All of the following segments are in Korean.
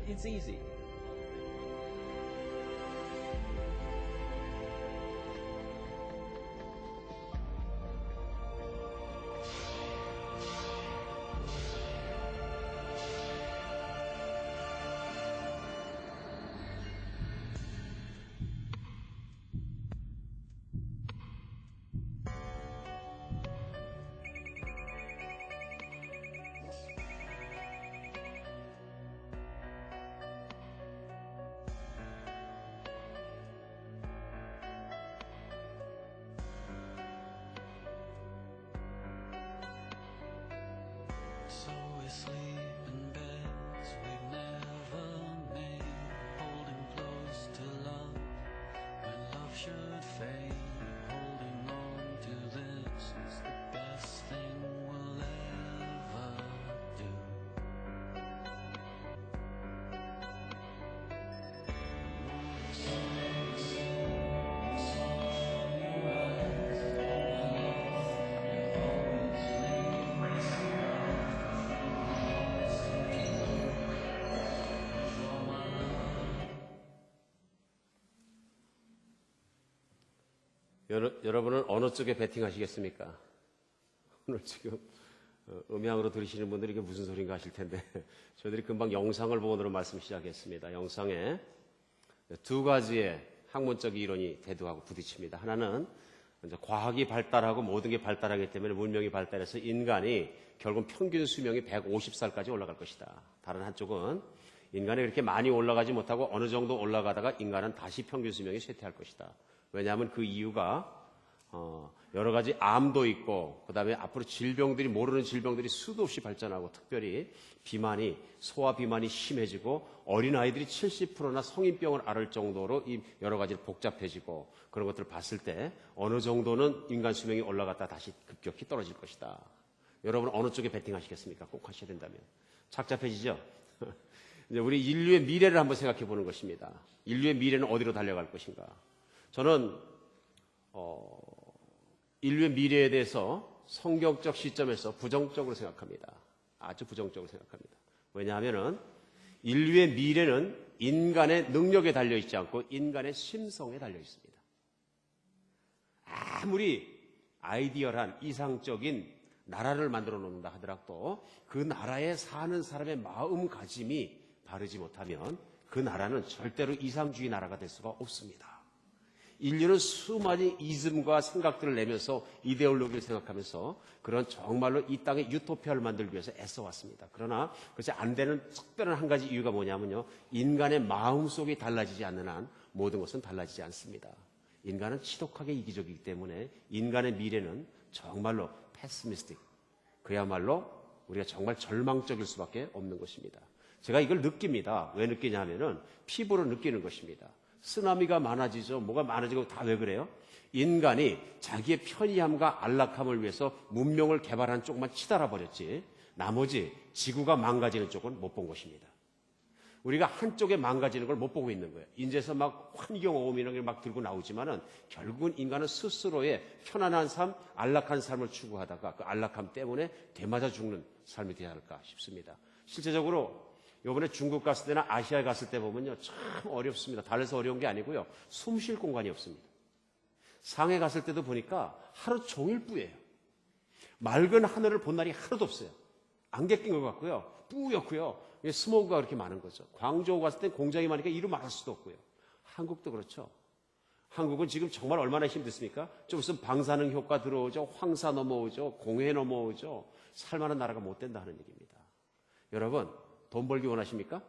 it's easy. So we sleep in beds we've never made, holding close to love when love should fade. Holding on to this is the best thing we'll ever do. 여러분은 어느 쪽에 베팅하시겠습니까? 오늘 지금 음향으로 들으시는 분들이 이게 무슨 소린가 하실 텐데 저희들이 금방 영상을 보고 말씀 시작했습니다. 영상에 두 가지의 학문적 이론이 대두하고 부딪힙니다. 하나는 이제 과학이 발달하고 모든 게 발달하기 때문에 문명이 발달해서 인간이 결국 평균 수명이 150살까지 올라갈 것이다. 다른 한쪽은 인간이 그렇게 많이 올라가지 못하고 어느 정도 올라가다가 인간은 다시 평균 수명이 쇠퇴할 것이다. 왜냐하면 그 이유가 여러 가지 암도 있고 그다음에 앞으로 질병들이 모르는 질병들이 수도 없이 발전하고 특별히 비만이 소아 비만이 심해지고 어린아이들이 70%나 성인병을 앓을 정도로 이 여러 가지 복잡해지고 그런 것들을 봤을 때 어느 정도는 인간 수명이 올라갔다 다시 급격히 떨어질 것이다. 여러분 어느 쪽에 베팅하시겠습니까? 꼭 하셔야 된다면. 착잡해지죠? 이제 우리 인류의 미래를 한번 생각해 보는 것입니다. 인류의 미래는 어디로 달려갈 것인가? 저는 인류의 미래에 대해서 성경적 시점에서 부정적으로 생각합니다. 아주 부정적으로 생각합니다. 왜냐하면 인류의 미래는 인간의 능력에 달려있지 않고 인간의 심성에 달려있습니다. 아무리 아이디얼한 이상적인 나라를 만들어 놓는다 하더라도 그 나라에 사는 사람의 마음가짐이 바르지 못하면 그 나라는 절대로 이상주의 나라가 될 수가 없습니다. 인류는 수많은 이즘과 생각들을 내면서 이데올로기를 생각하면서 그런 정말로 이 땅에 유토피아를 만들기 위해서 애써왔습니다. 그러나 그것이 안 되는 특별한 한 가지 이유가 뭐냐면요. 인간의 마음속이 달라지지 않는 한 모든 것은 달라지지 않습니다. 인간은 지독하게 이기적이기 때문에 인간의 미래는 정말로 패스미스틱, 그야말로 우리가 정말 절망적일 수밖에 없는 것입니다. 제가 이걸 느낍니다. 왜 느끼냐 하면은 피부로 느끼는 것입니다. 쓰나미가 많아지죠. 뭐가 많아지고 다 왜 그래요? 인간이 자기의 편리함과 안락함을 위해서 문명을 개발한 쪽만 치달아 버렸지 나머지 지구가 망가지는 쪽은 못 본 것입니다. 우리가 한쪽에 망가지는 걸 못 보고 있는 거예요. 인제서 막 환경오염 이런 게 막 들고 나오지만은 결국은 인간은 스스로의 편안한 삶, 안락한 삶을 추구하다가 그 안락함 때문에 되맞아 죽는 삶이 되지 않을까 싶습니다. 실제적으로 이번에 중국 갔을 때나 아시아에 갔을 때 보면요. 참 어렵습니다. 달래서 어려운 게 아니고요. 숨 쉴 공간이 없습니다. 상해 갔을 때도 보니까 하루 종일 뿌예요. 맑은 하늘을 본 날이 하나도 없어요. 안개 낀 것 같고요. 뿌옇고요. 스모그가 그렇게 많은 거죠. 광저우 갔을 때 공장이 많으니까 이루 말할 수도 없고요. 한국도 그렇죠. 한국은 지금 정말 얼마나 힘들습니까? 좀 있으면 방사능 효과 들어오죠. 황사 넘어오죠. 공해 넘어오죠. 살만한 나라가 못 된다 하는 얘기입니다. 여러분 돈 벌기 원하십니까?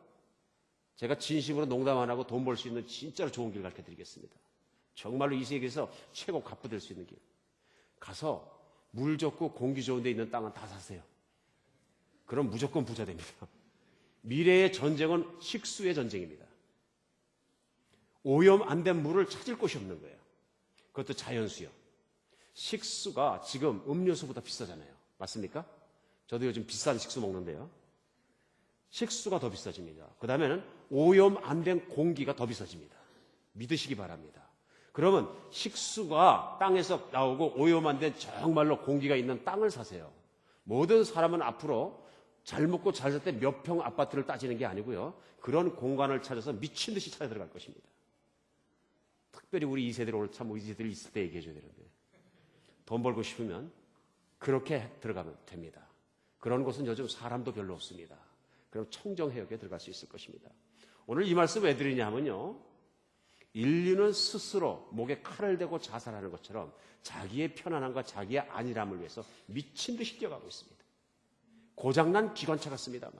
제가 진심으로 농담 안 하고 돈 벌 수 있는 진짜로 좋은 길 가르쳐드리겠습니다. 정말로 이 세계에서 최고 갑부될 수 있는 길. 가서 물 좋고 공기 좋은 데 있는 땅은 다 사세요. 그럼 무조건 부자 됩니다. 미래의 전쟁은 식수의 전쟁입니다. 오염 안 된 물을 찾을 곳이 없는 거예요. 그것도 자연수요. 식수가 지금 음료수보다 비싸잖아요. 맞습니까? 저도 요즘 비싼 식수 먹는데요. 식수가 더 비싸집니다. 그 다음에는 오염 안 된 공기가 더 비싸집니다. 믿으시기 바랍니다. 그러면 식수가 땅에서 나오고 오염 안 된 정말로 공기가 있는 땅을 사세요. 모든 사람은 앞으로 잘 먹고 잘 살 때 몇 평 아파트를 따지는 게 아니고요. 그런 공간을 찾아서 미친 듯이 찾아 들어갈 것입니다. 특별히 우리 2세대를 오늘 참 2세대를 있을 때 얘기해 줘야 되는데 돈 벌고 싶으면 그렇게 들어가면 됩니다. 그런 곳은 요즘 사람도 별로 없습니다. 그럼 청정해역에 들어갈 수 있을 것입니다. 오늘 이 말씀 왜 드리냐면요. 인류는 스스로 목에 칼을 대고 자살하는 것처럼 자기의 편안함과 자기의 안일함을 위해서 미친 듯이 뛰어가고 있습니다. 고장난 기관차 같습니다만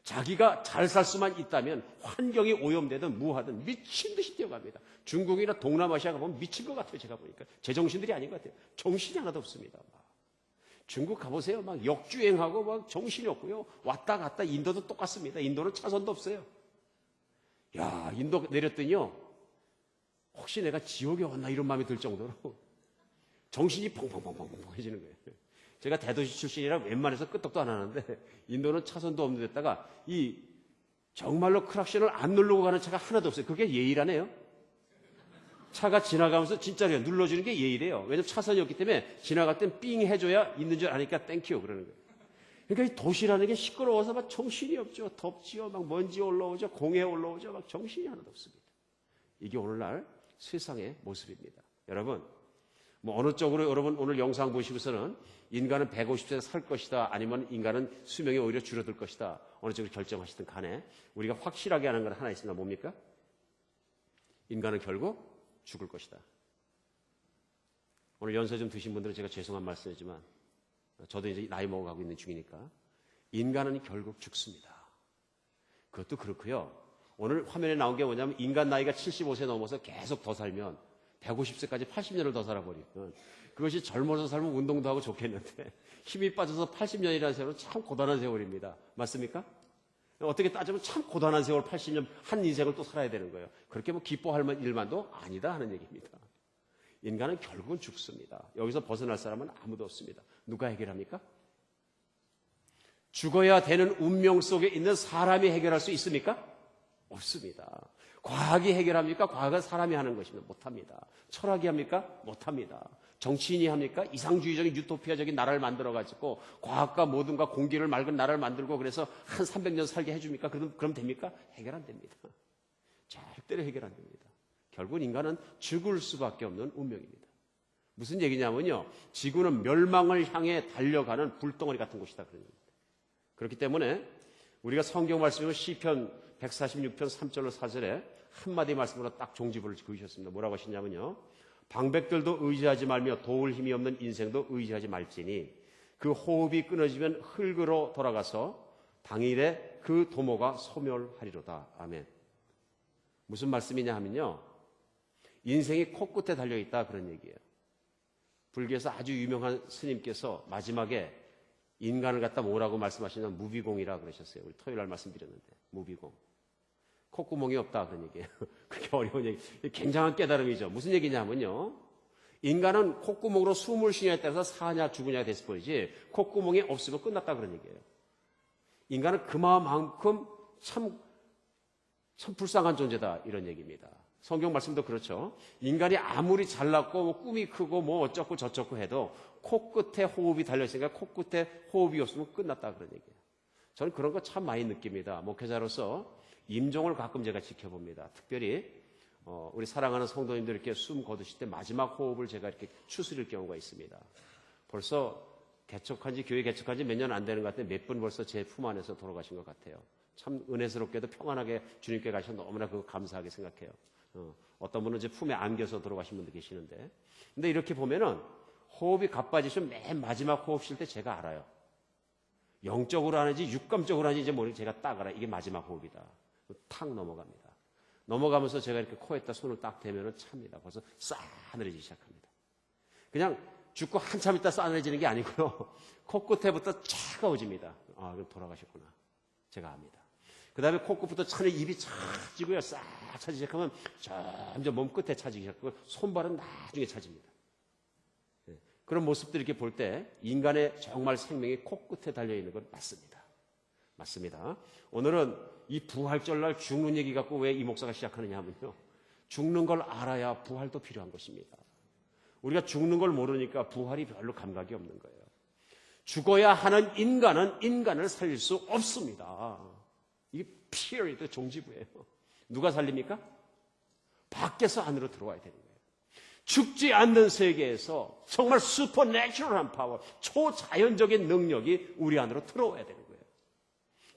자기가 잘 살 수만 있다면 환경이 오염되든 무하든 미친 듯이 뛰어갑니다. 중국이나 동남아시아 가보면 미친 것 같아요. 제가 보니까 제정신들이 아닌 것 같아요. 정신이 하나도 없습니다. 중국 가보세요. 막 역주행하고 막 정신이 없고요. 왔다 갔다. 인도도 똑같습니다. 인도는 차선도 없어요. 야, 인도 내렸더니요. 혹시 내가 지옥에 왔나 이런 마음이 들 정도로 정신이 펑펑펑펑 해지는 거예요. 제가 대도시 출신이라 웬만해서 끄떡도 안 하는데 인도는 차선도 없는 데다가 이 정말로 크락션을 안 누르고 가는 차가 하나도 없어요. 그게 예의라네요. 차가 지나가면서 진짜로요. 눌러주는 게 예의래요. 왜냐면 차선이 없기 때문에 지나갈 땐 삥 해줘야 있는 줄 아니까 땡큐 그러는 거예요. 그러니까 이 도시라는 게 시끄러워서 막 정신이 없죠. 덥지요. 막 먼지 올라오죠. 공해 올라오죠. 막 정신이 하나도 없습니다. 이게 오늘날 세상의 모습입니다. 여러분, 뭐 어느 쪽으로 여러분 오늘 영상 보시고서는 인간은 150세 살 것이다 아니면 인간은 수명이 오히려 줄어들 것이다 어느 쪽으로 결정하시든 간에 우리가 확실하게 하는 건 하나 있습니다. 뭡니까? 인간은 결국 죽을 것이다. 오늘 연세 좀 드신 분들은 제가 죄송한 말씀이지만 저도 이제 나이 먹어가고 있는 중이니까 인간은 결국 죽습니다. 그것도 그렇고요. 오늘 화면에 나온 게 뭐냐면 인간 나이가 75세 넘어서 계속 더 살면 150세까지 80년을 더 살아버리면 그것이 젊어서 살면 운동도 하고 좋겠는데 힘이 빠져서 80년이라는 세월은 참 고단한 세월입니다. 맞습니까? 어떻게 따지면 참 고단한 세월 80년 한 인생을 또 살아야 되는 거예요. 그렇게 뭐 기뻐할 일만도 아니다 하는 얘기입니다. 인간은 결국은 죽습니다. 여기서 벗어날 사람은 아무도 없습니다. 누가 해결합니까? 죽어야 되는 운명 속에 있는 사람이 해결할 수 있습니까? 없습니다. 과학이 해결합니까? 과학은 사람이 하는 것입니다. 못합니다. 철학이 합니까? 못합니다. 정치인이 합니까? 이상주의적인 유토피아적인 나라를 만들어가지고 과학과 모든가 공기를 맑은 나라를 만들고 그래서 한 300년 살게 해줍니까? 그럼 됩니까? 해결 안 됩니다. 절대로 해결 안 됩니다. 결국은 인간은 죽을 수밖에 없는 운명입니다. 무슨 얘기냐면요. 지구는 멸망을 향해 달려가는 불덩어리 같은 곳이다. 그런 겁니다. 그렇기 때문에 우리가 성경 말씀을 시편 146편 3절로 4절에 한마디 말씀으로 딱 종지부를 그으셨습니다. 뭐라고 하시냐면요. 방백들도 의지하지 말며 도울 힘이 없는 인생도 의지하지 말지니 그 호흡이 끊어지면 흙으로 돌아가서 당일에 그 도모가 소멸하리로다. 아멘. 무슨 말씀이냐 하면요. 인생이 코끝에 달려있다 그런 얘기예요. 불교에서 아주 유명한 스님께서 마지막에 인간을 갖다 뭐라고 말씀하시냐면 무비공이라고 그러셨어요. 우리 토요일 날 말씀드렸는데 무비공. 콧구멍이 없다 그런 얘기예요. 그렇게 어려운 얘기. 굉장한 깨달음이죠. 무슨 얘기냐면요. 인간은 콧구멍으로 숨을 쉬냐에 따라서 사냐 죽으냐가 됐을 뿐이지 콧구멍이 없으면 끝났다 그런 얘기예요. 인간은 그만큼 참 불쌍한 존재다 이런 얘기입니다. 성경 말씀도 그렇죠. 인간이 아무리 잘났고 뭐 꿈이 크고 뭐 어쩌고 저쩌고 해도 코끝에 호흡이 달려있으니까 코끝에 호흡이 없으면 끝났다 그런 얘기예요. 저는 그런 거 참 많이 느낍니다. 목회자로서 임종을 가끔 제가 지켜봅니다. 특별히 우리 사랑하는 성도님들 이렇게 숨 거두실 때 마지막 호흡을 제가 이렇게 추스릴 경우가 있습니다. 벌써 교회 개척한 지 몇 년 안 되는 것 같은데 몇 분 벌써 제 품 안에서 돌아가신 것 같아요. 참 은혜스럽게도 평안하게 주님께 가셔서 너무나 그거 감사하게 생각해요. 어떤 분은 제 품에 안겨서 돌아가신 분도 계시는데 근데 이렇게 보면은 호흡이 가빠지시면 맨 마지막 호흡 쉴 때 제가 알아요. 영적으로 하는지 육감적으로 하는지 이제 모르겠는데 제가 딱 알아요. 이게 마지막 호흡이다. 탁 넘어갑니다. 넘어가면서 제가 이렇게 코에다 손을 딱 대면은 찹니다. 벌써 싸늘해지기 시작합니다. 그냥 죽고 한참 있다 싸늘해지는 게 아니고요. 코끝에부터 차가워집니다. 아, 그럼 돌아가셨구나. 제가 압니다. 그 다음에 코끝부터 차는 입이 차지고요. 싹 차지기 시작하면 점점 몸 끝에 차지기 시작하고 손발은 나중에 차집니다. 그런 모습들 이렇게 볼 때 인간의 정말 생명이 코끝에 달려있는 건 맞습니다. 맞습니다. 오늘은 이 부활절날 죽는 얘기 갖고 왜 이 목사가 시작하느냐 하면요. 죽는 걸 알아야 부활도 필요한 것입니다. 우리가 죽는 걸 모르니까 부활이 별로 감각이 없는 거예요. 죽어야 하는 인간은 인간을 살릴 수 없습니다. 이게 period 종지부예요. 누가 살립니까? 밖에서 안으로 들어와야 되는 거예요. 죽지 않는 세계에서 정말 슈퍼내추럴한 파워, 초자연적인 능력이 우리 안으로 들어와야 되는 거예요.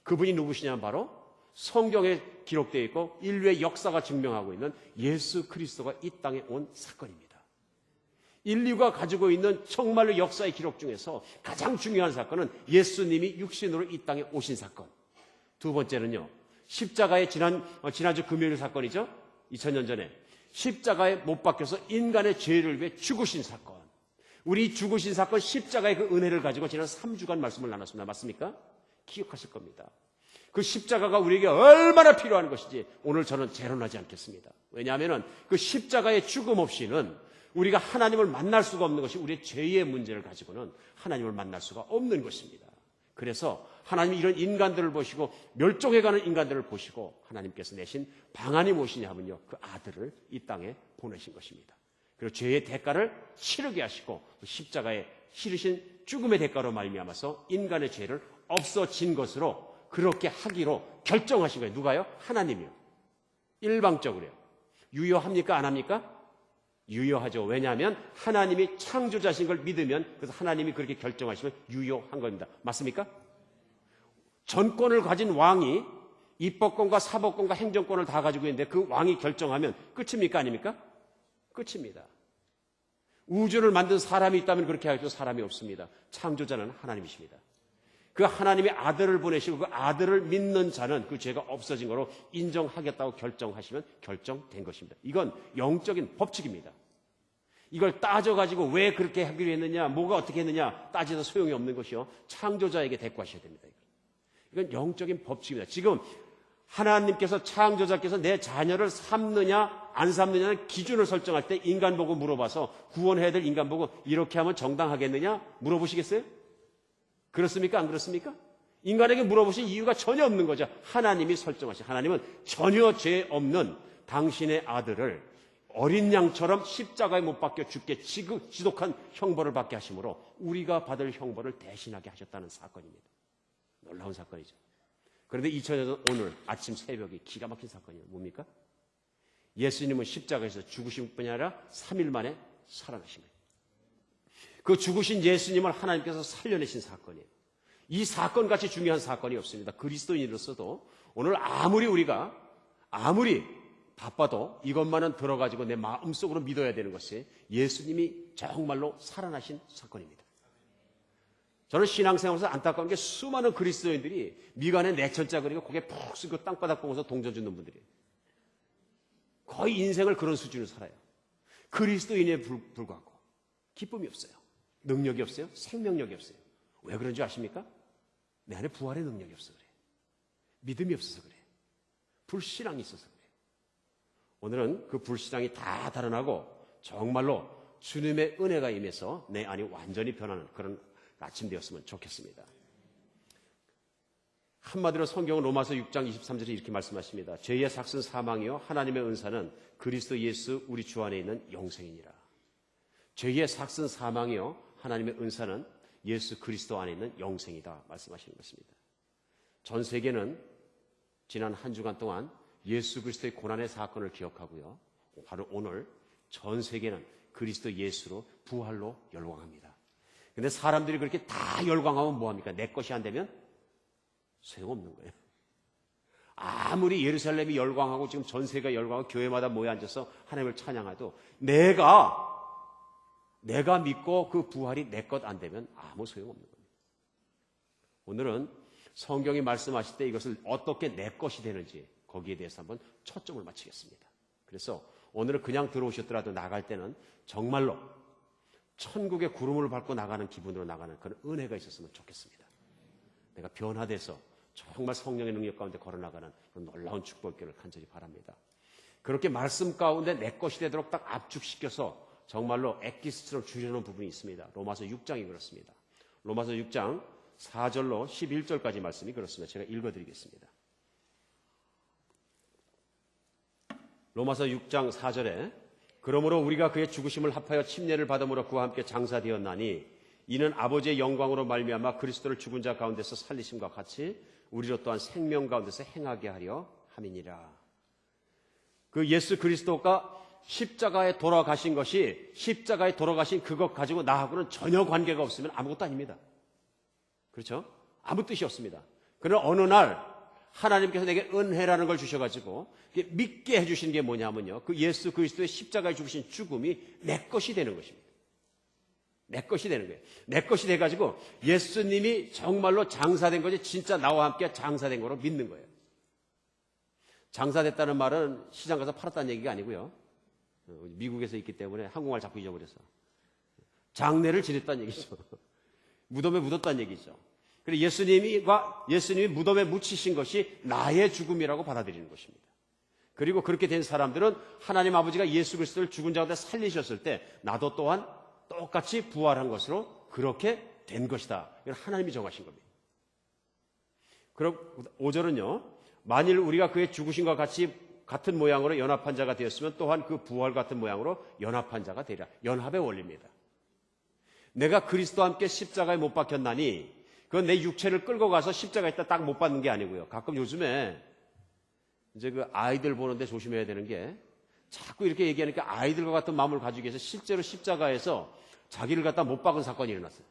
그분이 누구시냐면 바로 성경에 기록되어 있고 인류의 역사가 증명하고 있는 예수 그리스도가 이 땅에 온 사건입니다. 인류가 가지고 있는 정말로 역사의 기록 중에서 가장 중요한 사건은 예수님이 육신으로 이 땅에 오신 사건. 두 번째는요, 십자가의 지난주 금요일 사건이죠. 2000년 전에 십자가에 못 박혀서 인간의 죄를 위해 죽으신 사건. 우리 죽으신 사건 십자가의 그 은혜를 가지고 지난 3주간 말씀을 나눴습니다. 맞습니까? 기억하실 겁니다. 그 십자가가 우리에게 얼마나 필요한 것인지 오늘 저는 재론하지 않겠습니다. 왜냐하면 그 십자가의 죽음 없이는 우리가 하나님을 만날 수가 없는 것이 우리의 죄의 문제를 가지고는 하나님을 만날 수가 없는 것입니다. 그래서 하나님이 이런 인간들을 보시고 멸종해가는 인간들을 보시고 하나님께서 내신 방안이 무엇이냐면요, 그 아들을 이 땅에 보내신 것입니다. 그리고 죄의 대가를 치르게 하시고 십자가에 치르신 죽음의 대가로 말미암아서 인간의 죄를 없어진 것으로 그렇게 하기로 결정하신 거예요. 누가요? 하나님이요. 일방적으로요. 유효합니까? 안 합니까? 유효하죠. 왜냐하면 하나님이 창조자신 걸 믿으면, 그래서 하나님이 그렇게 결정하시면 유효한 겁니다. 맞습니까? 전권을 가진 왕이 입법권과 사법권과 행정권을 다 가지고 있는데 그 왕이 결정하면 끝입니까? 아닙니까? 끝입니다. 우주를 만든 사람이 있다면 그렇게 하겠죠. 사람이 없습니다. 창조자는 하나님이십니다. 그 하나님의 아들을 보내시고 그 아들을 믿는 자는 그 죄가 없어진 거로 인정하겠다고 결정하시면 결정된 것입니다. 이건 영적인 법칙입니다. 이걸 따져가지고 왜 그렇게 하기로 했느냐, 뭐가 어떻게 했느냐 따져서 소용이 없는 것이요, 창조자에게 대꾸하셔야 됩니다. 이건 영적인 법칙입니다. 지금 하나님께서, 창조자께서 내 자녀를 삼느냐 안 삼느냐는 기준을 설정할 때 인간 보고 물어봐서 구원해야 될 인간 보고 이렇게 하면 정당하겠느냐 물어보시겠어요? 그렇습니까? 안 그렇습니까? 인간에게 물어보실 이유가 전혀 없는 거죠. 하나님이 설정하신, 하나님은 전혀 죄 없는 당신의 아들을 어린 양처럼 십자가에 못 박혀 죽게 지독한 형벌을 받게 하심으로 우리가 받을 형벌을 대신하게 하셨다는 사건입니다. 놀라운 사건이죠. 그런데 2000년 전 오늘 아침 새벽에 기가 막힌 사건이에요. 뭡니까? 예수님은 십자가에서 죽으신 뿐이 아니라 3일 만에 살아나신 거예요. 그 죽으신 예수님을 하나님께서 살려내신 사건이에요. 이 사건같이 중요한 사건이 없습니다. 그리스도인으로서도 오늘 우리가 아무리 바빠도 이것만은 들어가지고 내 마음속으로 믿어야 되는 것이 예수님이 정말로 살아나신 사건입니다. 저는 신앙생활에서 안타까운 게 수많은 그리스도인들이 미간에 내천자 그리고 고개 푹 숙이고 땅바닥 보면서 동전 주는 분들이에요. 거의 인생을 그런 수준으로 살아요. 그리스도인에 불구하고 기쁨이 없어요. 능력이 없어요. 생명력이 없어요. 왜 그런지 아십니까? 내 안에 부활의 능력이 없어서 그래요. 믿음이 없어서 그래요. 불신앙이 있어서 그래요. 오늘은 그 불신앙이 다 달아나고 정말로 주님의 은혜가 임해서 내 안이 완전히 변하는 그런 아침 되었으면 좋겠습니다. 한마디로 성경은 로마서 6장 23절에 이렇게 말씀하십니다. 죄의 삭은 사망이요 하나님의 은사는 그리스도 예수 우리 주 안에 있는 영생이니라. 죄의 삭은 사망이요 하나님의 은사는 예수 그리스도 안에 있는 영생이다 말씀하시는 것입니다. 전 세계는 지난 한 주간 동안 예수 그리스도의 고난의 사건을 기억하고요, 바로 오늘 전 세계는 그리스도 예수로 부활로 열광합니다. 근데 사람들이 그렇게 다 열광하면 뭐합니까? 내 것이 안 되면 소용없는 거예요. 아무리 예루살렘이 열광하고 지금 전 세계가 열광하고 교회마다 모여 앉아서 하나님을 찬양해도 내가 믿고 그 부활이 내 것 안 되면 아무 소용없는 겁니다. 오늘은 성경이 말씀하실 때 이것을 어떻게 내 것이 되는지 거기에 대해서 한번 초점을 맞추겠습니다. 그래서 오늘은 그냥 들어오셨더라도 나갈 때는 정말로 천국의 구름을 밟고 나가는 기분으로 나가는 그런 은혜가 있었으면 좋겠습니다. 내가 변화돼서 정말 성령의 능력 가운데 걸어나가는 그런 놀라운 축복을 간절히 바랍니다. 그렇게 말씀 가운데 내 것이 되도록 딱 압축시켜서 정말로 엑기스처럼 줄여놓은 부분이 있습니다. 로마서 6장이 그렇습니다. 로마서 6장 4절로 11절까지 말씀이 그렇습니다. 제가 읽어드리겠습니다. 로마서 6장 4절에 그러므로 우리가 그의 죽으심을 합하여 침례를 받음으로 그와 함께 장사되었나니 이는 아버지의 영광으로 말미암아 그리스도를 죽은 자 가운데서 살리심과 같이 우리로 또한 생명 가운데서 행하게 하려 함이니라. 그 예수 그리스도가 십자가에 돌아가신 것이 십자가에 돌아가신 그것 가지고 나하고는 전혀 관계가 없으면 아무것도 아닙니다. 그렇죠? 아무 뜻이 없습니다. 그러나 어느 날 하나님께서 내게 은혜라는 걸 주셔가지고 믿게 해주시는 게 뭐냐면요, 그 예수 그리스도의 십자가에 죽으신 죽음이 내 것이 되는 것입니다. 내 것이 되는 거예요. 내 것이 돼가지고 예수님이 정말로 장사된 거지 진짜 나와 함께 장사된 거로 믿는 거예요. 장사됐다는 말은 시장 가서 팔았다는 얘기가 아니고요. 미국에서 있기 때문에 한국말 자꾸 잊어버려서 장례를 지냈다는 얘기죠. 무덤에 묻었다는 얘기죠. 그리고 예수님이 무덤에 묻히신 것이 나의 죽음이라고 받아들이는 것입니다. 그리고 그렇게 된 사람들은 하나님 아버지가 예수 그리스도를 죽은 자 가운데 살리셨을 때 나도 또한 똑같이 부활한 것으로 그렇게 된 것이다. 이건 하나님이 정하신 겁니다. 그럼 5절은요. 만일 우리가 그의 죽으심과 같은 모양으로 연합한 자가 되었으면 또한 그 부활 같은 모양으로 연합한 자가 되리라. 연합의 원리입니다. 내가 그리스도와 함께 십자가에 못 박혔나니 그건 내 육체를 끌고 가서 십자가에 딱 못 박는 게 아니고요. 가끔 요즘에 이제 그 아이들 보는데 조심해야 되는 게 자꾸 이렇게 얘기하니까 아이들과 같은 마음을 가지기 위해서 실제로 십자가에서 자기를 갖다 못 박은 사건이 일어났어요.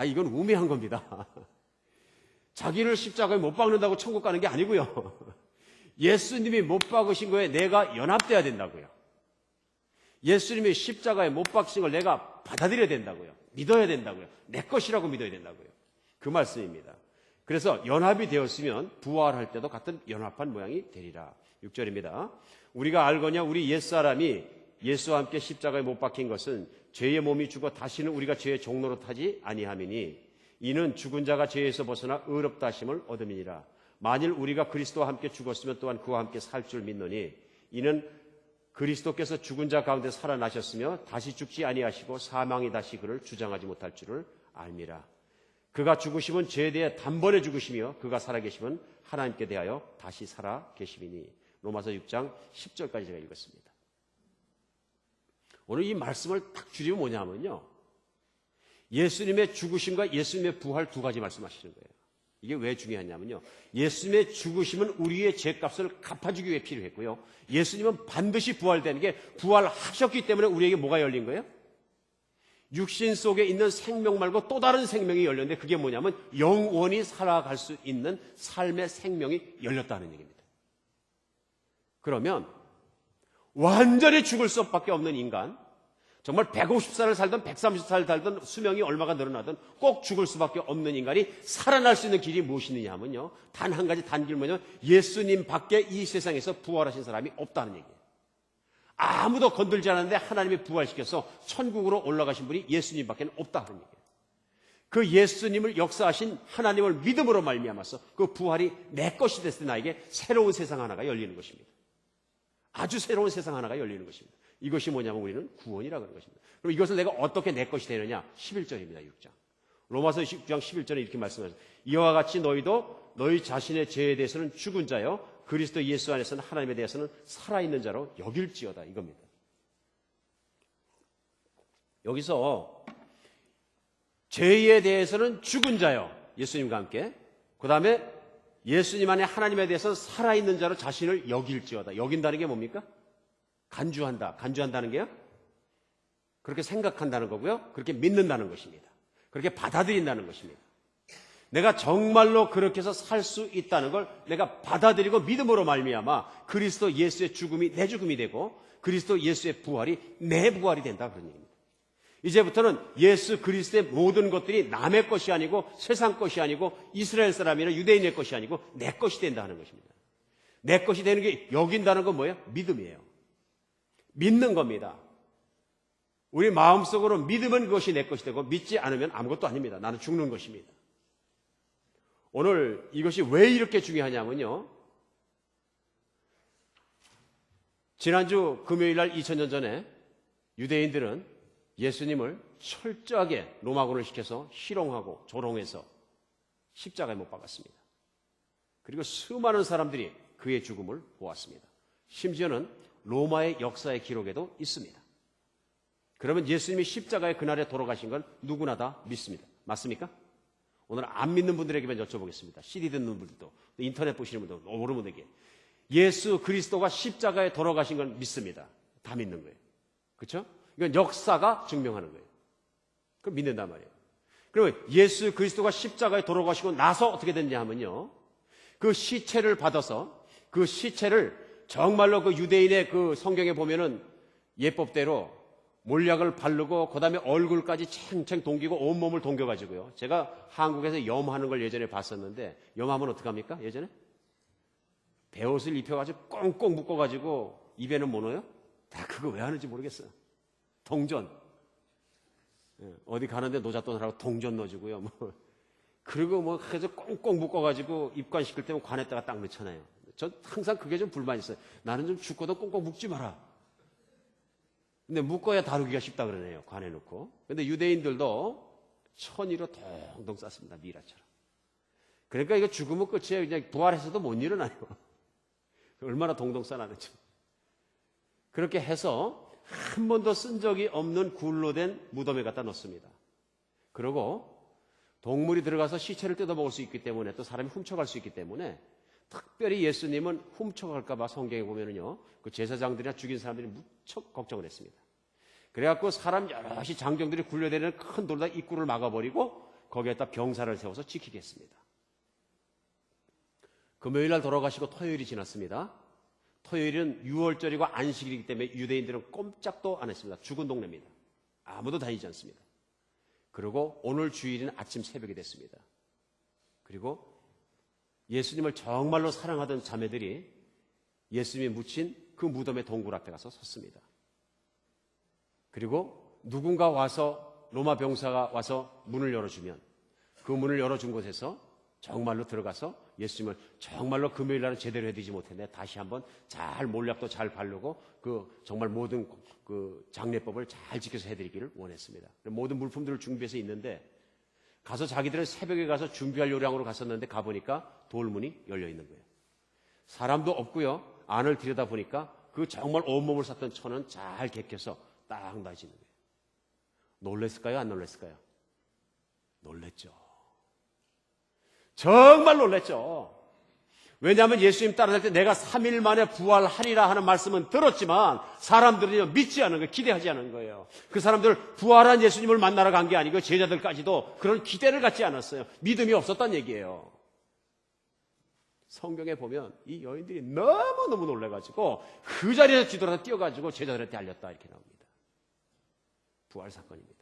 이건 우매한 겁니다. 자기를 십자가에 못 박는다고 천국 가는 게 아니고요. 예수님이 못 박으신 거에 내가 연합돼야 된다고요. 예수님이 십자가에 못 박으신 걸 내가 받아들여야 된다고요. 믿어야 된다고요. 내 것이라고 믿어야 된다고요. 그 말씀입니다. 그래서 연합이 되었으면 부활할 때도 같은 연합한 모양이 되리라. 6절입니다. 우리가 알거냐 우리 옛사람이 예수와 함께 십자가에 못 박힌 것은 죄의 몸이 죽어 다시는 우리가 죄의 종로로 타지 아니함이니 이는 죽은 자가 죄에서 벗어나 의롭다 하심을 얻음이니라. 만일 우리가 그리스도와 함께 죽었으면 또한 그와 함께 살 줄 믿노니 이는 그리스도께서 죽은 자 가운데 살아나셨으며 다시 죽지 아니하시고 사망이 다시 그를 주장하지 못할 줄을 알미라. 그가 죽으심은 죄에 대해 단번에 죽으시며 그가 살아계심은 하나님께 대하여 다시 살아계심이니. 로마서 6장 10절까지 제가 읽었습니다. 오늘 이 말씀을 딱 줄이면 뭐냐면요, 예수님의 죽으심과 예수님의 부활 두 가지 말씀하시는 거예요. 이게 왜 중요하냐면요, 예수님의 죽으심은 우리의 죄값을 갚아주기 위해 필요했고요, 예수님은 반드시 부활되는 게 부활하셨기 때문에 우리에게 뭐가 열린 거예요? 육신 속에 있는 생명 말고 또 다른 생명이 열렸는데 그게 뭐냐면 영원히 살아갈 수 있는 삶의 생명이 열렸다는 얘기입니다. 그러면 완전히 죽을 수밖에 없는 인간, 정말 150살을 살든 130살을 살든 수명이 얼마가 늘어나든 꼭 죽을 수밖에 없는 인간이 살아날 수 있는 길이 무엇이냐 하면요, 단 한 가지 단길 뭐냐면 예수님 밖에 이 세상에서 부활하신 사람이 없다는 얘기예요. 아무도 건들지 않았는데 하나님이 부활시켜서 천국으로 올라가신 분이 예수님 밖에 없다는 얘기예요. 그 예수님을 역사하신 하나님을 믿음으로 말미암아서 그 부활이 내 것이 됐을 때 나에게 새로운 세상 하나가 열리는 것입니다. 아주 새로운 세상 하나가 열리는 것입니다. 이것이 뭐냐면 우리는 구원이라고 하는 것입니다. 그럼 이것을 내가 어떻게 내 것이 되느냐? 11절입니다. 6장. 로마서 6장 11절에 이렇게 말씀하셨습니다. 이와 같이 너희도 너희 자신의 죄에 대해서는 죽은 자요 그리스도 예수 안에서는 하나님에 대해서는 살아있는 자로 여길지어다, 이겁니다. 여기서 죄에 대해서는 죽은 자요, 예수님과 함께, 그 다음에 예수님 안에 하나님에 대해서는 살아있는 자로 자신을 여길지어다. 여긴다는 게 뭡니까? 간주한다. 간주한다는 게요, 그렇게 생각한다는 거고요, 그렇게 믿는다는 것입니다. 그렇게 받아들인다는 것입니다. 내가 정말로 그렇게 해서 살 수 있다는 걸 내가 받아들이고 믿음으로 말미암아 그리스도 예수의 죽음이 내 죽음이 되고 그리스도 예수의 부활이 내 부활이 된다, 그런 얘기입니다. 이제부터는 예수 그리스도의 모든 것들이 남의 것이 아니고 세상 것이 아니고 이스라엘 사람이나 유대인의 것이 아니고 내 것이 된다는 것입니다. 내 것이 되는 게 여긴다는 건 뭐예요? 믿음이에요. 믿는 겁니다. 우리 마음속으로 믿으면 그것이 내 것이 되고 믿지 않으면 아무것도 아닙니다. 나는 죽는 것입니다. 오늘 이것이 왜 이렇게 중요하냐면요, 지난주 금요일 날 2000년 전에 유대인들은 예수님을 철저하게 로마군을 시켜서 희롱하고 조롱해서 십자가에 못 박았습니다. 그리고 수많은 사람들이 그의 죽음을 보았습니다. 심지어는 로마의 역사의 기록에도 있습니다. 그러면 예수님이 십자가의 그날에 돌아가신 건 누구나 다 믿습니다. 맞습니까? 오늘 안 믿는 분들에게만 여쭤보겠습니다. CD 듣는 분들도, 인터넷 보시는 분들도, 모르는 분에게. 예수 그리스도가 십자가에 돌아가신 건 믿습니다. 다 믿는 거예요. 그렇죠? 이건 역사가 증명하는 거예요. 그럼 믿는단 말이에요. 그러면 예수 그리스도가 십자가에 돌아가시고 나서 어떻게 됐냐 하면요. 그 시체를 받아서 그 시체를 정말로 그 유대인의 그 성경에 보면은 예법대로 몰약을 바르고 그다음에 얼굴까지 챙챙 동기고 온몸을 동겨가지고요. 제가 한국에서 염하는 걸 예전에 봤었는데 염하면 어떡합니까? 예전에? 베옷을 입혀가지고 꽁꽁 묶어가지고 입에는 뭐 넣어요? 다 그거 왜 하는지 모르겠어요. 동전. 어디 가는데 노잣돈하라고 동전 넣어주고요. 뭐. 그리고 뭐 그래서 꽁꽁 묶어가지고 입관시킬 때면 관에다가 딱 넣잖아요. 전 항상 그게 좀 불만이 있어요. 나는 좀 죽고도 꽁꽁 묶지 마라. 근데 묶어야 다루기가 쉽다 그러네요. 관에 넣고. 근데 유대인들도 천이로 동동 쌌습니다. 미라처럼. 그러니까 이거 죽으면 끝이에요. 그냥 부활해서도 못 일어나요. 얼마나 동동 싸놨는지. 그렇게 해서 한 번도 쓴 적이 없는 굴로 된 무덤에 갖다 넣습니다. 그리고 동물이 들어가서 시체를 뜯어먹을 수 있기 때문에 또 사람이 훔쳐갈 수 있기 때문에 특별히 예수님은 훔쳐갈까봐 성경에 보면은요, 그 제사장들이나 죽인 사람들이 무척 걱정을 했습니다. 그래갖고 사람 여럿이 장정들이 굴려대는 큰 돌에다 입구를 막아버리고 거기에다 병사를 세워서 지키게 했습니다. 금요일 날 돌아가시고 토요일이 지났습니다. 토요일은 6월절이고 안식일이기 때문에 유대인들은 꼼짝도 안 했습니다. 죽은 동네입니다. 아무도 다니지 않습니다. 그리고 오늘 주일인 아침 새벽이 됐습니다. 그리고 예수님을 정말로 사랑하던 자매들이 예수님이 묻힌 그 무덤의 동굴 앞에 가서 섰습니다. 그리고 누군가 와서 로마 병사가 와서 문을 열어주면 그 문을 열어준 곳에서 정말로 들어가서 예수님을 정말로 금요일 날은 제대로 해드리지 못했는데 다시 한번 잘 몰약도 잘 바르고 그 정말 모든 그 장례법을 잘 지켜서 해드리기를 원했습니다. 모든 물품들을 준비해서 있는데 가서 자기들은 새벽에 가서 준비할 요량으로 갔었는데 가보니까 돌문이 열려 있는 거예요. 사람도 없고요. 안을 들여다보니까 그 정말 온몸을 쌌던 천은 잘 개켜서 딱 놔지는 거예요. 놀랬을까요? 안 놀랬을까요? 놀랬죠. 정말 놀랬죠. 왜냐하면 예수님 따라갈 때 내가 3일 만에 부활하리라 하는 말씀은 들었지만 사람들은 믿지 않은 거예요. 기대하지 않은 거예요. 그 사람들 부활한 예수님을 만나러 간 게 아니고 제자들까지도 그런 기대를 갖지 않았어요. 믿음이 없었단 얘기예요. 성경에 보면 이 여인들이 너무너무 놀라가지고 그 자리에서 뒤돌아서 뛰어가지고 제자들한테 알렸다 이렇게 나옵니다. 부활 사건입니다.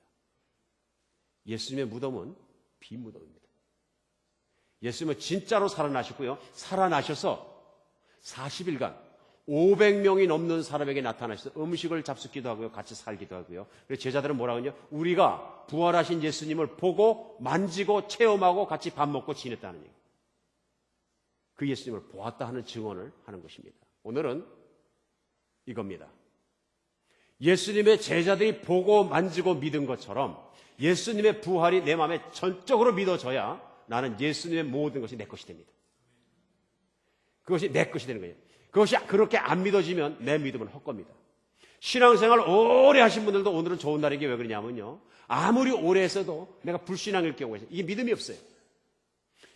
예수님의 무덤은 비무덤입니다. 예수님은 진짜로 살아나셨고요. 살아나셔서 40일간 500명이 넘는 사람에게 나타나셔서 음식을 잡숫기도 하고요. 같이 살기도 하고요. 그래서 제자들은 뭐라고 하냐? 우리가 부활하신 예수님을 보고 만지고 체험하고 같이 밥 먹고 지냈다는 얘기. 그 예수님을 보았다 하는 증언을 하는 것입니다. 오늘은 이겁니다. 예수님의 제자들이 보고 만지고 믿은 것처럼 예수님의 부활이 내 마음에 전적으로 믿어져야 나는 예수님의 모든 것이 내 것이 됩니다. 그것이 내 것이 되는 거예요. 그것이 그렇게 안 믿어지면 내 믿음은 헛겁니다. 신앙생활 오래 하신 분들도 오늘은 좋은 날인 게 왜 그러냐면요. 아무리 오래 했어도 내가 불신앙일 경우에 이게 믿음이 없어요.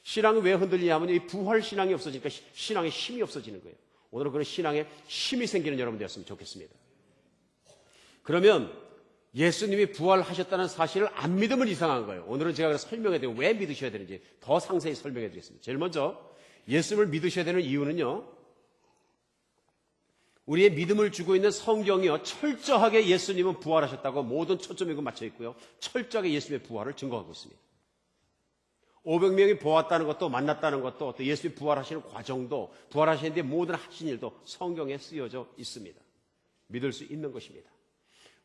신앙이 왜 흔들리냐면 이 부활 신앙이 없어지니까 신앙의 힘이 없어지는 거예요. 오늘은 그런 신앙에 힘이 생기는 여러분 되었으면 좋겠습니다. 그러면 예수님이 부활하셨다는 사실을 안 믿으면 이상한 거예요. 오늘은 제가 설명해 드리고 왜 믿으셔야 되는지 더 상세히 설명해 드리겠습니다. 제일 먼저 예수님을 믿으셔야 되는 이유는요. 우리의 믿음을 주고 있는 성경이요. 철저하게 예수님은 부활하셨다고 모든 초점이 맞춰 있고요. 철저하게 예수님의 부활을 증거하고 있습니다. 500명이 보았다는 것도 만났다는 것도 또 예수님이 부활하시는 과정도 부활하시는데 모든 하신 일도 성경에 쓰여져 있습니다. 믿을 수 있는 것입니다.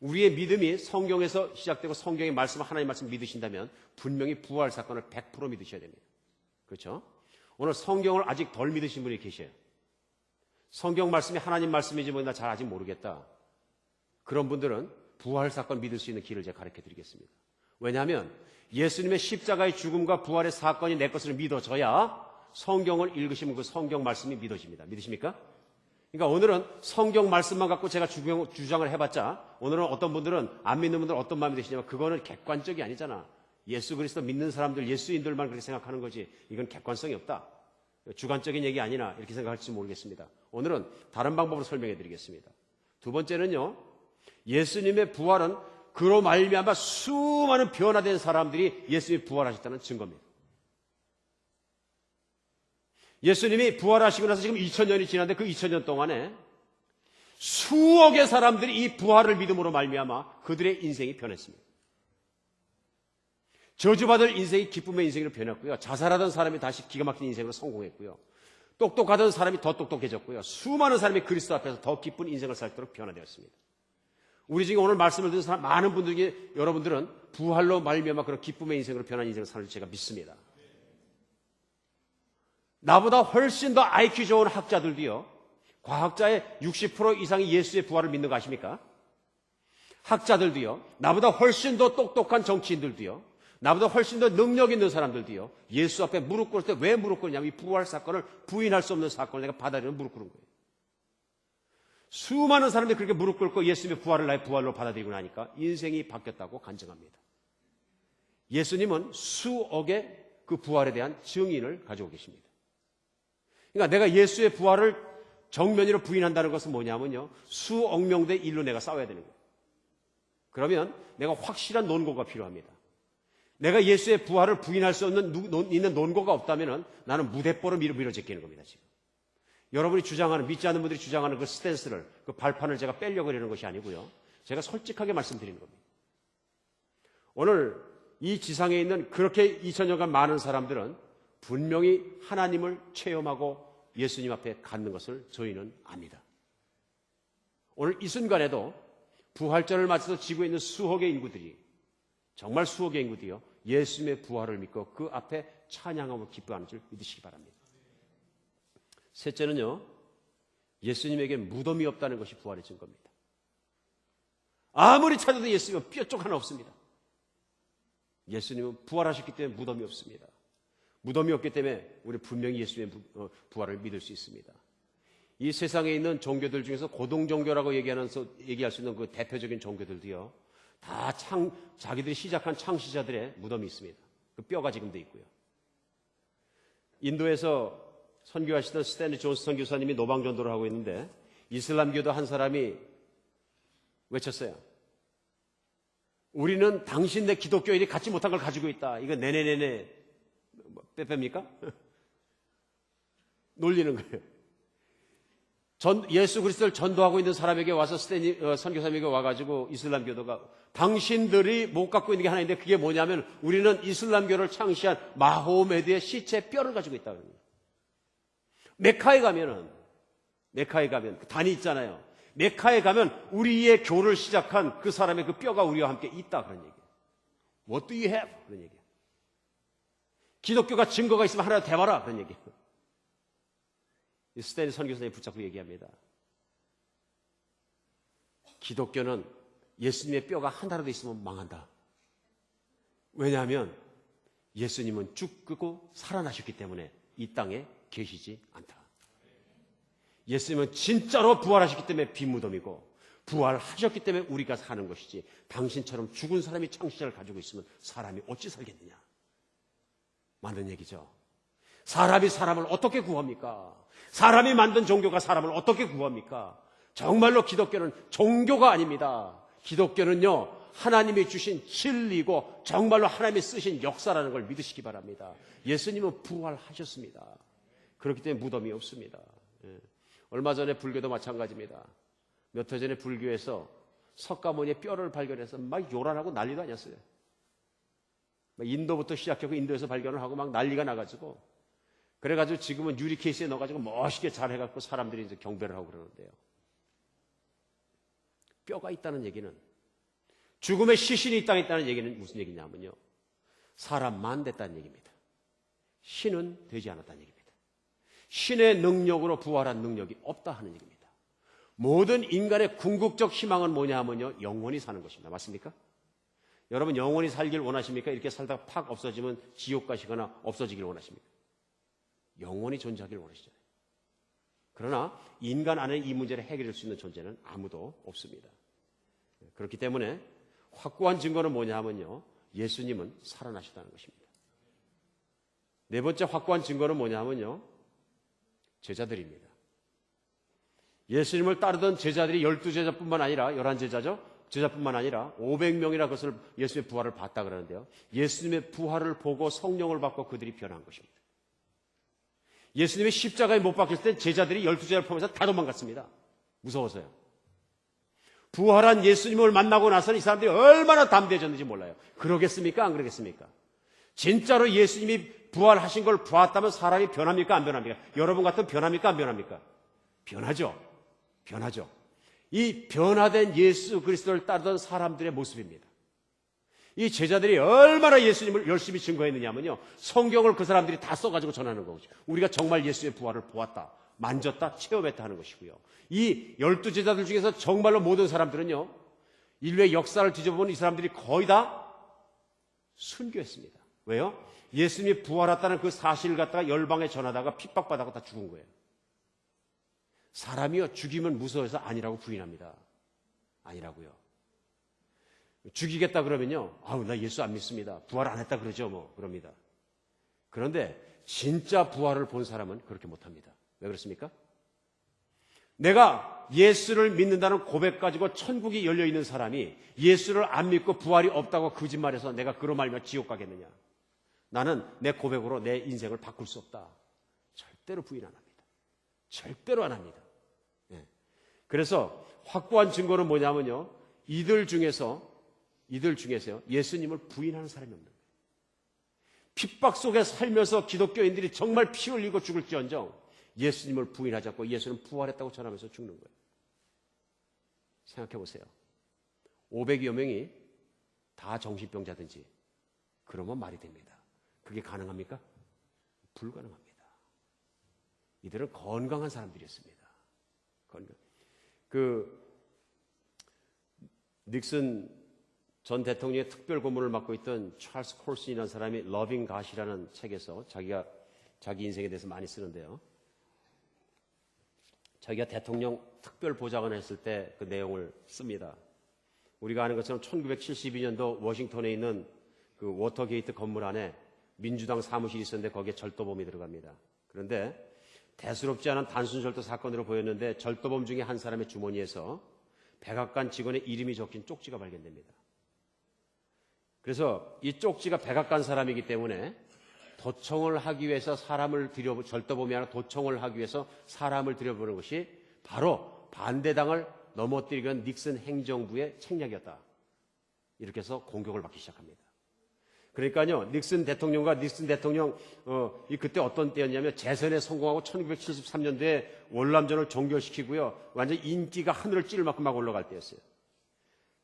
우리의 믿음이 성경에서 시작되고 성경의 말씀, 하나님의 말씀 믿으신다면 분명히 부활 사건을 100% 믿으셔야 됩니다. 그렇죠? 오늘 성경을 아직 덜 믿으신 분이 계셔요. 성경 말씀이 하나님 말씀인지 나 잘 아직 모르겠다. 그런 분들은 부활 사건 믿을 수 있는 길을 제가 가르쳐 드리겠습니다. 왜냐하면 예수님의 십자가의 죽음과 부활의 사건이 내 것을 믿어져야 성경을 읽으시면 그 성경 말씀이 믿어집니다. 믿으십니까? 그러니까 오늘은 성경 말씀만 갖고 제가 주장을 해봤자 오늘은 어떤 분들은 안 믿는 분들은 어떤 마음이 드시냐면 그거는 객관적이 아니잖아. 예수 그리스도 믿는 사람들, 예수인들만 그렇게 생각하는 거지. 이건 객관성이 없다. 주관적인 얘기 아니나 이렇게 생각할지 모르겠습니다. 오늘은 다른 방법으로 설명해 드리겠습니다. 두 번째는요. 예수님의 부활은 그로 말미암아 수많은 변화된 사람들이 예수님이 부활하셨다는 증거입니다. 예수님이 부활하시고 나서 지금 2000년이 지났는데 그 2000년 동안에 수억의 사람들이 이 부활을 믿음으로 말미암아 그들의 인생이 변했습니다. 저주받을 인생이 기쁨의 인생으로 변했고요. 자살하던 사람이 다시 기가 막힌 인생으로 성공했고요. 똑똑하던 사람이 더 똑똑해졌고요. 수많은 사람이 그리스도 앞에서 더 기쁜 인생을 살도록 변화되었습니다. 우리 지금 오늘 말씀을 듣는 사람 많은 분들이 여러분들은 부활로 말미암아 그런 기쁨의 인생으로 변한 인생을 사는 줄 제가 믿습니다. 나보다 훨씬 더 IQ 좋은 학자들도요. 과학자의 60% 이상이 예수의 부활을 믿는 거 아십니까? 학자들도요. 나보다 훨씬 더 똑똑한 정치인들도요. 나보다 훨씬 더 능력 있는 사람들도요. 예수 앞에 무릎 꿇을 때 왜 무릎 꿇냐면 이 부활 사건을 부인할 수 없는 사건을 내가 받아들이면 무릎 꿇은 거예요. 수많은 사람들이 그렇게 무릎 꿇고 예수님의 부활을 나의 부활로 받아들이고 나니까 인생이 바뀌었다고 간증합니다. 예수님은 수억의 그 부활에 대한 증인을 가지고 계십니다. 그러니까 내가 예수의 부활을 정면으로 부인한다는 것은 뭐냐면요. 수억 명 대 1로 내가 싸워야 되는 거예요. 그러면 내가 확실한 논거가 필요합니다. 내가 예수의 부활을 부인할 수 있는 논거가 없다면 나는 무대뽀로 밀어제끼는 겁니다. 지금. 여러분이 주장하는, 믿지 않는 분들이 주장하는 그 스탠스를, 그 발판을 제가 빼려고 하려는 것이 아니고요. 제가 솔직하게 말씀드리는 겁니다. 오늘 이 지상에 있는 그렇게 2000년간 많은 사람들은 분명히 하나님을 체험하고 예수님 앞에 갖는 것을 저희는 압니다. 오늘 이 순간에도 부활절을 맞춰서 지구에 있는 수억의 인구들이, 정말 수억의 인구들이요, 예수님의 부활을 믿고 그 앞에 찬양하고 기뻐하는 줄 믿으시기 바랍니다. 셋째는요, 예수님에게 무덤이 없다는 것이 부활의 증거입니다. 아무리 찾아도 예수님은 뼈쪽 하나 없습니다. 예수님은 부활하셨기 때문에 무덤이 없습니다. 무덤이 없기 때문에 우리 분명히 예수님의 부활을 믿을 수 있습니다. 이 세상에 있는 종교들 중에서 고동종교라고 얘기할 수 있는 그 대표적인 종교들도요, 다 자기들이 시작한 창시자들의 무덤이 있습니다. 그 뼈가 지금도 있고요. 인도에서 선교하시던 스탠리 존스 선교사님이 노방전도를 하고 있는데 이슬람교도 한 사람이 외쳤어요. 우리는 당신네 기독교인이 갖지 못한 걸 가지고 있다. 이거 네네네네 빼뺍니까? 놀리는 거예요. 예수 그리스도를 전도하고 있는 사람에게 와서 선교사님에게 와가지고 이슬람교도가 당신들이 못 갖고 있는 게 하나 있는데 그게 뭐냐면 우리는 이슬람교를 창시한 마호메드의 시체 뼈를 가지고 있다는 거예요. 메카에 가면 그 단이 있잖아요. 메카에 가면 우리의 교를 시작한 그 사람의 그 뼈가 우리와 함께 있다 그런 얘기예요. What do you have? 그런 얘기예요. 기독교가 증거가 있으면 하나 대봐라 그런 얘기예요. 스탠리 선교사님이 붙잡고 얘기합니다. 기독교는 예수님의 뼈가 하나라도 있으면 망한다. 왜냐하면 예수님은 죽고 살아나셨기 때문에 이 땅에 계시지 않다. 예수님은 진짜로 부활하셨기 때문에 빈 무덤이고 부활하셨기 때문에 우리가 사는 것이지 당신처럼 죽은 사람이 창시자를 가지고 있으면 사람이 어찌 살겠느냐. 맞는 얘기죠. 사람이 사람을 어떻게 구합니까? 사람이 만든 종교가 사람을 어떻게 구합니까? 정말로 기독교는 종교가 아닙니다. 기독교는요, 하나님이 주신 진리고 정말로 하나님이 쓰신 역사라는 걸 믿으시기 바랍니다. 예수님은 부활하셨습니다. 그렇기 때문에 무덤이 없습니다. 얼마 전에 불교도 마찬가지입니다. 몇 해 전에 불교에서 석가모니의 뼈를 발견해서 막 요란하고 난리도 아니었어요. 인도부터 시작하고 인도에서 발견을 하고 막 난리가 나가지고 그래가지고 지금은 유리 케이스에 넣어가지고 멋있게 잘 해갖고 사람들이 이제 경배를 하고 그러는데요. 뼈가 있다는 얘기는 죽음의 시신이 이 땅에 있다는 얘기는 무슨 얘기냐면요. 사람만 됐다는 얘기입니다. 신은 되지 않았다는 얘기입니다. 신의 능력으로 부활한 능력이 없다 하는 얘기입니다. 모든 인간의 궁극적 희망은 뭐냐 하면요. 영원히 사는 것입니다. 맞습니까? 여러분 영원히 살길 원하십니까? 이렇게 살다가 팍 없어지면 지옥 가시거나 없어지길 원하십니까? 영원히 존재하길 원하시잖아요. 그러나 인간 안에 이 문제를 해결할 수 있는 존재는 아무도 없습니다. 그렇기 때문에 확고한 증거는 뭐냐 하면요, 예수님은 살아나셨다는 것입니다. 네 번째 확고한 증거는 뭐냐 하면요, 제자들입니다. 예수님을 따르던 제자들이 12제자뿐만 아니라 11제자죠. 제자뿐만 아니라 500명이나 그것을 예수님의 부활을 봤다 그러는데요. 예수님의 부활을 보고 성령을 받고 그들이 변한 것입니다. 예수님의 십자가에 못 박혔을 때 제자들이 12제자를 포함해서 다 도망갔습니다. 무서워서요. 부활한 예수님을 만나고 나서는 이 사람들이 얼마나 담대해졌는지 몰라요. 그러겠습니까? 안 그러겠습니까? 진짜로 예수님이 부활하신 걸 보았다면 사람이 변합니까? 안 변합니까? 여러분 같으면 변합니까? 안 변합니까? 변하죠. 변하죠. 이 변화된 예수 그리스도를 따르던 사람들의 모습입니다. 이 제자들이 얼마나 예수님을 열심히 증거했느냐면요, 성경을 그 사람들이 다 써가지고 전하는 거죠. 우리가 정말 예수의 부활을 보았다, 만졌다, 체험했다 하는 것이고요. 이 12제자들 중에서 정말로 모든 사람들은요, 인류의 역사를 뒤져보면 이 사람들이 거의 다 순교했습니다. 왜요? 예수님이 부활했다는 그 사실을 갖다가 열방에 전하다가 핍박받아서 다 죽은 거예요. 사람이요, 죽이면 무서워서 아니라고 부인합니다. 아니라고요. 죽이겠다 그러면요, 아우, 나 예수 안 믿습니다. 부활 안 했다 그러죠, 뭐, 그럽니다. 그런데 진짜 부활을 본 사람은 그렇게 못합니다. 왜 그렇습니까? 내가 예수를 믿는다는 고백 가지고 천국이 열려있는 사람이 예수를 안 믿고 부활이 없다고 거짓말해서 내가 그로 말미암아 지옥 가겠느냐? 나는 내 고백으로 내 인생을 바꿀 수 없다. 절대로 부인 안 합니다. 절대로 안 합니다. 예. 그래서 확고한 증거는 뭐냐면요, 이들 중에서요, 예수님을 부인하는 사람이 없는 거예요. 핍박 속에 살면서 기독교인들이 정말 피 흘리고 죽을지언정 예수님을 부인하지 않고 예수는 부활했다고 전하면서 죽는 거예요. 생각해 보세요. 500여 명이 다 정신병자든지 그러면 말이 됩니다. 그게 가능합니까? 불가능합니다. 이들은 건강한 사람들이었습니다. 닉슨 전 대통령의 특별 고문을 맡고 있던 찰스 콜슨이라는 사람이 러빙 갓이라는 책에서 자기 인생에 대해서 많이 쓰는데요. 자기가 대통령 특별 보좌관을 했을 때 그 내용을 씁니다. 우리가 아는 것처럼 1972년도 워싱턴에 있는 그 워터게이트 건물 안에 민주당 사무실이 있었는데 거기에 절도범이 들어갑니다. 그런데 대수롭지 않은 단순 절도 사건으로 보였는데 절도범 중에 한 사람의 주머니에서 백악관 직원의 이름이 적힌 쪽지가 발견됩니다. 그래서 이 쪽지가 백악관 사람이기 때문에 도청을 하기 위해서 절도범이 아니라 도청을 하기 위해서 사람을 들여보는 것이 바로 반대당을 넘어뜨리기 위한 닉슨 행정부의 책략이었다. 이렇게 해서 공격을 받기 시작합니다. 그러니까요, 닉슨 대통령, 그때 어떤 때였냐면 재선에 성공하고 1973년도에 월남전을 종결시키고요, 완전 인기가 하늘을 찌를 만큼 막 올라갈 때였어요.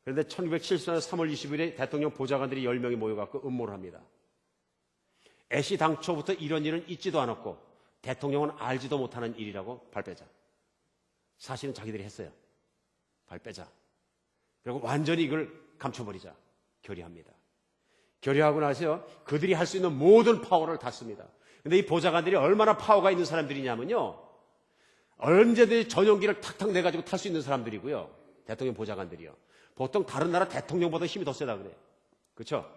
그런데 1974년 3월 20일에 대통령 보좌관들이 10명이 모여갖고 음모를 합니다. 애시 당초부터 이런 일은 있지도 않았고 대통령은 알지도 못하는 일이라고 발빼자. 사실은 자기들이 했어요. 발빼자. 그리고 완전히 이걸 감춰버리자. 결의합니다. 결의하고 나서요, 그들이 할 수 있는 모든 파워를 다 씁니다. 근데 이 보좌관들이 얼마나 파워가 있는 사람들이냐면요, 언제든지 전용기를 탁탁 내가지고 탈 수 있는 사람들이고요. 대통령 보좌관들이요. 보통 다른 나라 대통령보다 힘이 더 세다 그래요. 그렇죠?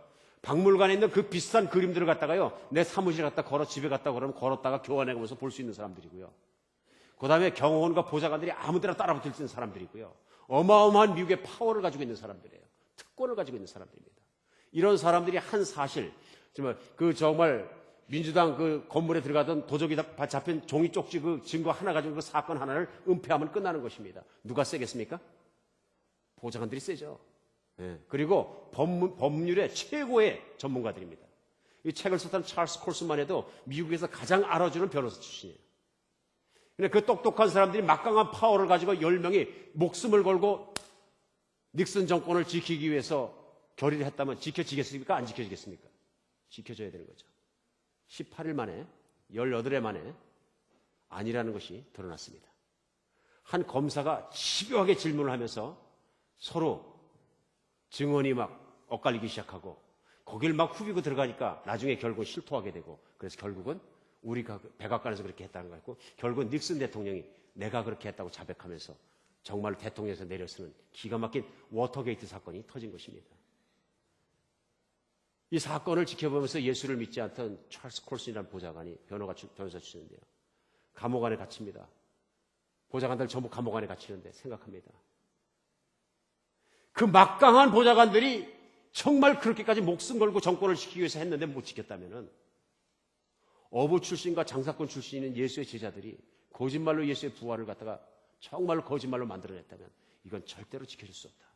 박물관에 있는 그 비싼 그림들을 갖다가요, 내 사무실 갖다 집에 갔다 그러면 걸었다가 교환해가면서 볼 수 있는 사람들이고요. 그 다음에 경호원과 보좌관들이 아무데나 따라붙을 수 있는 사람들이고요. 어마어마한 미국의 파워를 가지고 있는 사람들이에요. 특권을 가지고 있는 사람들입니다. 이런 사람들이 한 사실, 정말 민주당 그 건물에 들어가던 도적이 잡힌 종이 쪽지 그 증거 하나 가지고 그 사건 하나를 은폐하면 끝나는 것입니다. 누가 세겠습니까? 보좌관들이 세죠. 예. 그리고 법률의 최고의 전문가들입니다. 이 책을 썼던 찰스 콜슨만 해도 미국에서 가장 알아주는 변호사 출신이에요. 근데 그 똑똑한 사람들이 막강한 파워를 가지고 10명이 목숨을 걸고 닉슨 정권을 지키기 위해서 결의를 했다면 지켜지겠습니까? 안 지켜지겠습니까? 지켜져야 되는 거죠. 18일 만에, 18일 만에 아니라는 것이 드러났습니다. 한 검사가 집요하게 질문을 하면서 서로 증언이 막 엇갈리기 시작하고 거길 막 후비고 들어가니까 나중에 결국은 실토하게 되고, 그래서 결국은 우리가 백악관에서 그렇게 했다는 거 같고, 결국은 닉슨 대통령이 내가 그렇게 했다고 자백하면서 정말 대통령에서 내려서는 기가 막힌 워터게이트 사건이 터진 것입니다. 이 사건을 지켜보면서 예수를 믿지 않던 찰스 콜슨이라는 변호사 출신인데요. 감옥 안에 갇힙니다. 보좌관들 전부 감옥 안에 갇히는데 생각합니다. 그 막강한 보좌관들이 정말 그렇게까지 목숨 걸고 정권을 지키기 위해서 했는데 못 지켰다면은 어부 출신과 장사꾼 출신인 예수의 제자들이 거짓말로 예수의 부활을 갖다가 정말로 거짓말로 만들어냈다면 이건 절대로 지켜줄 수 없다.